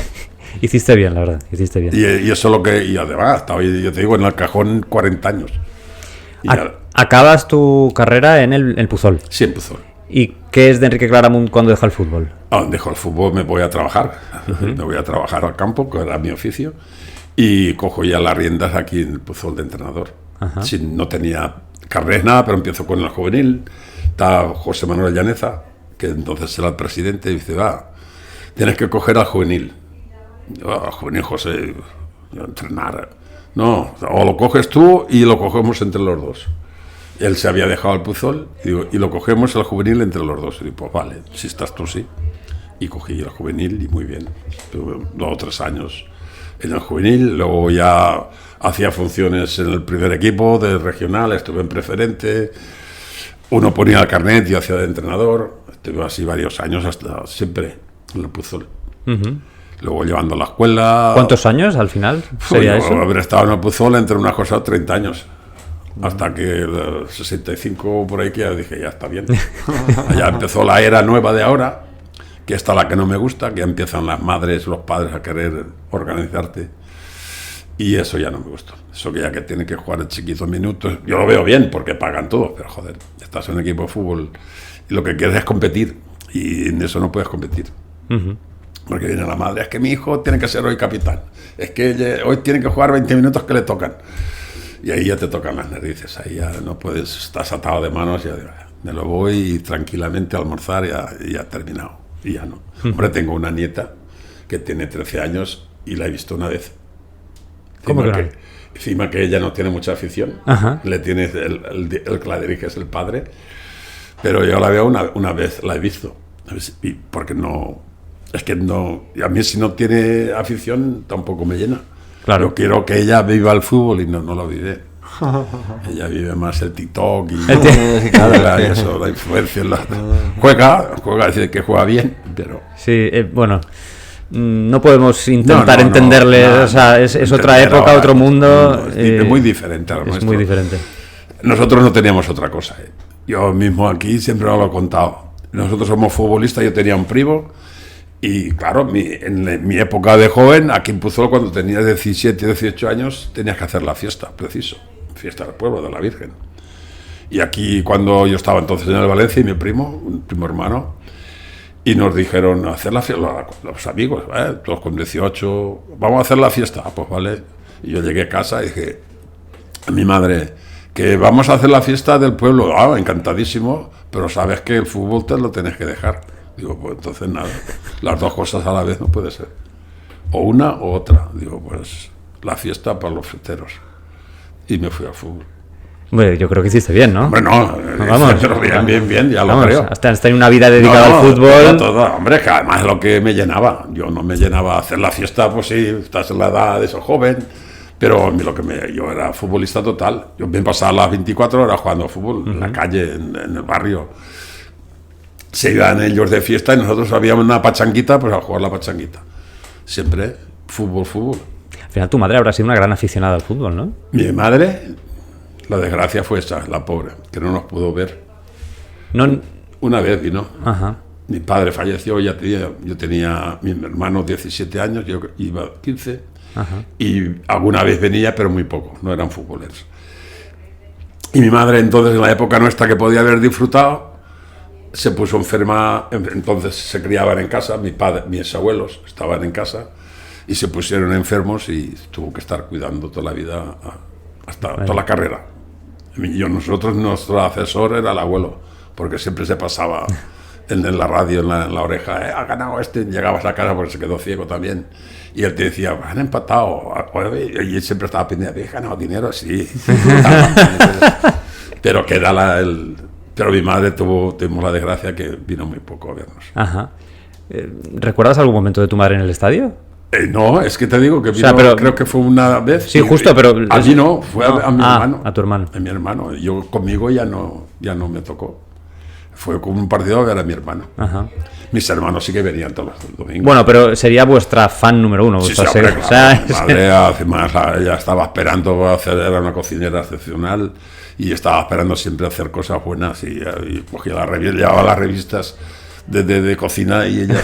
Hiciste bien, la verdad, hiciste bien. Y eso es lo que... Y además, estaba, yo te digo, en el cajón 40 años. Acabas tu carrera en el Puzol. Sí, empezó. ¿Y qué es de Enrique Claramunt cuando deja el fútbol? Dejo el fútbol, me voy a trabajar. Me voy a trabajar al campo, que era mi oficio. Y cojo ya las riendas aquí en el Puzol de entrenador. No tenía carnet nada, pero empiezo con el juvenil. Está José Manuel Llaneza, que entonces era el presidente, y dice, tienes que coger al juvenil. Al juvenil, José, entrenar. No, o lo coges tú y lo cogemos entre los dos. Él se había dejado el Puzol y lo cogemos al juvenil entre los dos. Y digo, pues vale, si estás tú, sí. Y cogí el juvenil y muy bien. Estuve 2 o 3 años en el juvenil, luego ya hacía funciones en el primer equipo de regional, estuve en preferente. Uno ponía el carnet y yo hacía de entrenador. Estuve así varios años, hasta siempre en el Puzol. Luego llevando a la escuela. ¿Cuántos años al final sería eso? Haber estado en el Puzol entre una cosa 30 años. Hasta que el 65 por ahí que ya dije, ya está bien. Ya empezó la era nueva de ahora, que esta es la que no me gusta, que ya empiezan las madres, los padres a querer organizarte. Y eso ya no me gusta. Eso que ya que tiene que jugar el chiquito minutos. Yo lo veo bien porque pagan todo, pero joder, estás en un equipo de fútbol y lo que quieres es competir. Y en eso no puedes competir. Porque viene la madre, es que mi hijo tiene que ser hoy capitán. Es que hoy tiene que jugar 20 minutos que le tocan. Y ahí ya te tocan las narices, ahí ya no puedes, estás atado de manos, ya me lo voy tranquilamente a almorzar y ya he terminado. Y ya no. Hombre, tengo una nieta que tiene 13 años y la he visto una vez. ¿Cómo que no? Encima que ella no tiene mucha afición, le tiene el que la dirige es el padre, pero yo la veo una vez, la he visto. Y porque no, es que no, a mí si no tiene afición tampoco me llena. Claro. Yo quiero que ella viva el fútbol y no lo vive. Ella vive más el TikTok y claro, y eso, la influencia. Juega, dice que juega bien, pero... Sí, bueno, no podemos intentar No, entenderle, no, o sea, es otra época, otro mundo. Es muy diferente al es nuestro. muy diferente. Nosotros no teníamos otra cosa. Yo mismo aquí siempre lo he contado. Nosotros somos futbolistas, yo tenía un primo. Y claro, en mi época de joven, aquí en Puzol, cuando tenías 17, 18 años, tenías que hacer la fiesta, preciso. Fiesta del pueblo, de la Virgen. Y aquí, cuando yo estaba entonces en el Valencia, y mi primo, un primo hermano, y nos dijeron, hacer la fiesta, los amigos, todos con 18, vamos a hacer la fiesta. Pues vale. Y yo llegué a casa y dije a mi madre, que vamos a hacer la fiesta del pueblo. Encantadísimo, pero sabes que el fútbol te lo tenés que dejar. Digo, pues entonces nada, las dos cosas a la vez no puede ser. O una o otra. Digo, pues la fiesta para los festeros. Y me fui al fútbol. Bueno, yo creo que hiciste bien, ¿no? Bueno, vamos, pero bien, ya vamos, lo creo. Hasta en una vida dedicada al fútbol. Todo, hombre, que además es lo que me llenaba. Yo no me llenaba hacer la fiesta, pues sí, estás en la edad de ser joven. Pero a mí yo era futbolista total. Yo me pasaba las 24 horas jugando fútbol, en la calle, en el barrio. Se iban ellos de fiesta y nosotros habíamos una pachanguita, pues a jugar la pachanguita. Siempre, fútbol. Al final tu madre habrá sido una gran aficionada al fútbol, ¿no? Mi madre, la desgracia fue esa, la pobre, que no nos pudo ver. No. Una vez vino. Ajá. Mi padre falleció, yo tenía mi hermano 17 años, yo iba 15, Ajá. y alguna vez venía, pero muy poco, no eran futboleros. Y mi madre, entonces, en la época nuestra que podía haber disfrutado, se puso enferma, entonces se criaban en casa, mis abuelos estaban en casa, y se pusieron enfermos y tuvo que estar cuidando toda la vida, hasta toda la carrera. Nuestro asesor era el abuelo, porque siempre se pasaba en la radio, en la oreja, ha ganado este, llegabas a casa porque se quedó ciego también, y él te decía, han empatado, y él siempre estaba pendiente, ¿has ganado dinero? Sí. Pero que era pero mi madre tuvimos la desgracia que vino muy poco a vernos. Ajá. ¿Recuerdas algún momento de tu madre en el estadio? No, es que te digo que vino, O sea, pero, creo que fue una vez. Sí, justo, pero... A mí no, fue a mi hermano. A tu hermano. A mi hermano. Yo conmigo ya no me tocó. Fue como un partido a ver a mi hermano. Ajá. Mis hermanos sí que venían todos los domingos. Bueno, pero sería vuestra fan número uno. Sí, vuestra hombre, serie. claro. Mi madre, además, ella estaba esperando era una cocinera excepcional y estaba esperando siempre hacer cosas buenas y cogía llevaba las revistas de cocina y ella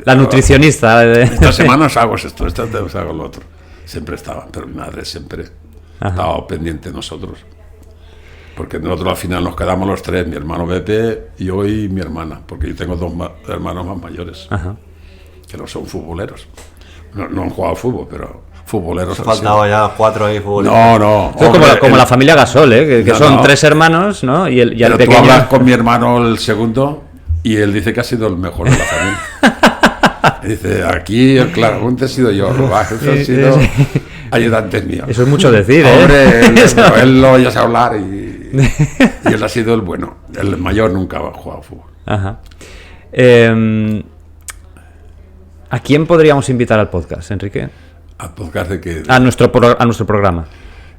la nutricionista. Esta semana os hago esto, esta os hago lo otro. Siempre estaba, pero mi madre siempre estaba pendiente de nosotros. Porque nosotros al final nos quedamos los tres, mi hermano Pepe, yo y mi hermana, porque yo tengo dos hermanos más mayores, Ajá. que no son futboleros. No han jugado fútbol, pero futboleros. Faltaba ya 4 ahí futbolistas. No. Es como la familia Gasol, que son 3 hermanos, ¿no? Y el pero pequeño... tú hablas con mi hermano el segundo y él dice que ha sido el mejor de la familia. Dice, aquí el claramonte he sido yo, Robajes han sido ayudantes míos. Eso es mucho decir, ¿eh? Hombre, él lo oyes hablar y él ha sido el bueno. El mayor nunca ha jugado fútbol. Ajá. ¿A quién podríamos invitar al podcast, Enrique? ¿Al podcast de qué? A nuestro programa.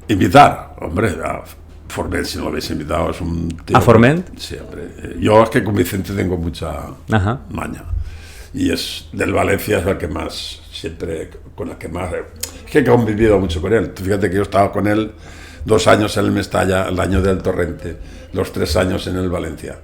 Invitar, hombre, a Forment, si no lo habéis invitado, es un tío. ¿A Forment? Sí, hombre. Yo es que con Vicente tengo mucha maña. Y es del Valencia, es el que más, siempre, con el que más... Es que he convivido mucho con él. Tú fíjate que yo estaba con él 2 años en el Mestalla, el año del Torrente, los 3 años en el Valencia.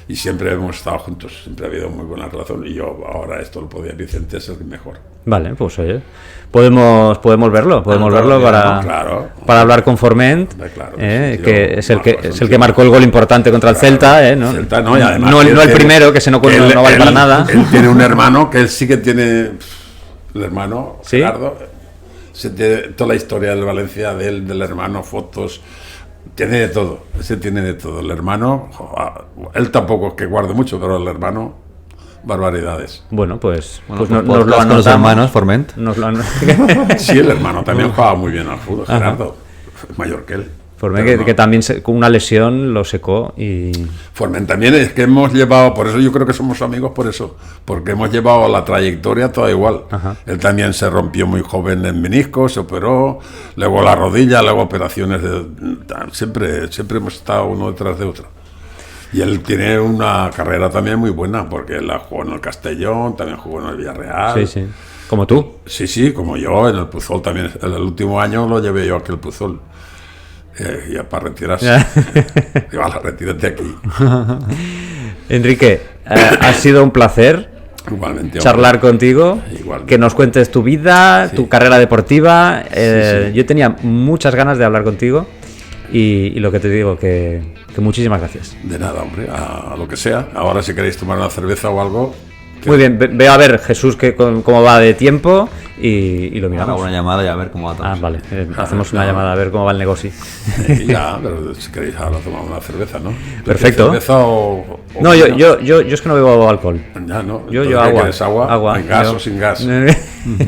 Y siempre hemos estado juntos, siempre ha habido muy buena relación. Y yo ahora esto lo podía, Vicente es el mejor. Vale, pues oye, podemos verlo para hablar con Forment, claro, que es el que marcó el gol importante contra el Celta, ¿no? Celta, no, y además no el primero, que se no vale para nada. Él tiene un hermano que él sí que tiene, el hermano, ¿Sí? Gerardo, toda la historia del Valencia, del hermano, fotos, tiene de todo, el hermano, él tampoco es que guarde mucho, pero el hermano, barbaridades. Bueno, pues nos lo anotamos. con los hermanos, Forment. Sí, el hermano también jugaba muy bien al fútbol, Gerardo, mayor que él. Forment que también con una lesión lo secó y... Forment también es que hemos llevado, por eso yo creo que somos amigos por eso, porque hemos llevado la trayectoria toda igual. Ajá. Él también se rompió muy joven en menisco, se operó, luego la rodilla, luego operaciones, siempre hemos estado uno detrás de otro. Y él tiene una carrera también muy buena, porque él jugó en el Castellón, también jugó en el Villarreal. Sí, como tú. Sí, como yo, en el Puzol también. El último año lo llevé yo aquí al Puzol. Ya para retirarse. Retírate aquí. Enrique, ha sido un placer Igualmente, charlar contigo, Igualmente. que nos cuentes tu vida, tu carrera deportiva. Sí. Yo tenía muchas ganas de hablar contigo y lo que te digo, que muchísimas gracias. De nada, hombre, a lo que sea. Ahora si queréis tomar una cerveza o algo... Muy bien, ve a ver, Jesús, cómo va de tiempo y lo miramos. Hago una llamada y a ver cómo va todo. Vale, hacemos una llamada a ver cómo va el negocio. Ya, pero si queréis ahora tomamos una cerveza, ¿no? Perfecto. ¿Cerveza o no, yo es que no bebo alcohol. Ya, ¿no? Yo ¿Qué agua. quieres, agua? ¿En gas o sin gas?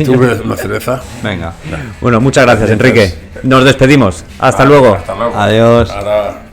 ¿Tú bebes una cerveza? Venga. Bueno, muchas gracias, Enrique. Nos despedimos. Hasta luego. Hasta luego. Adiós. Ahora...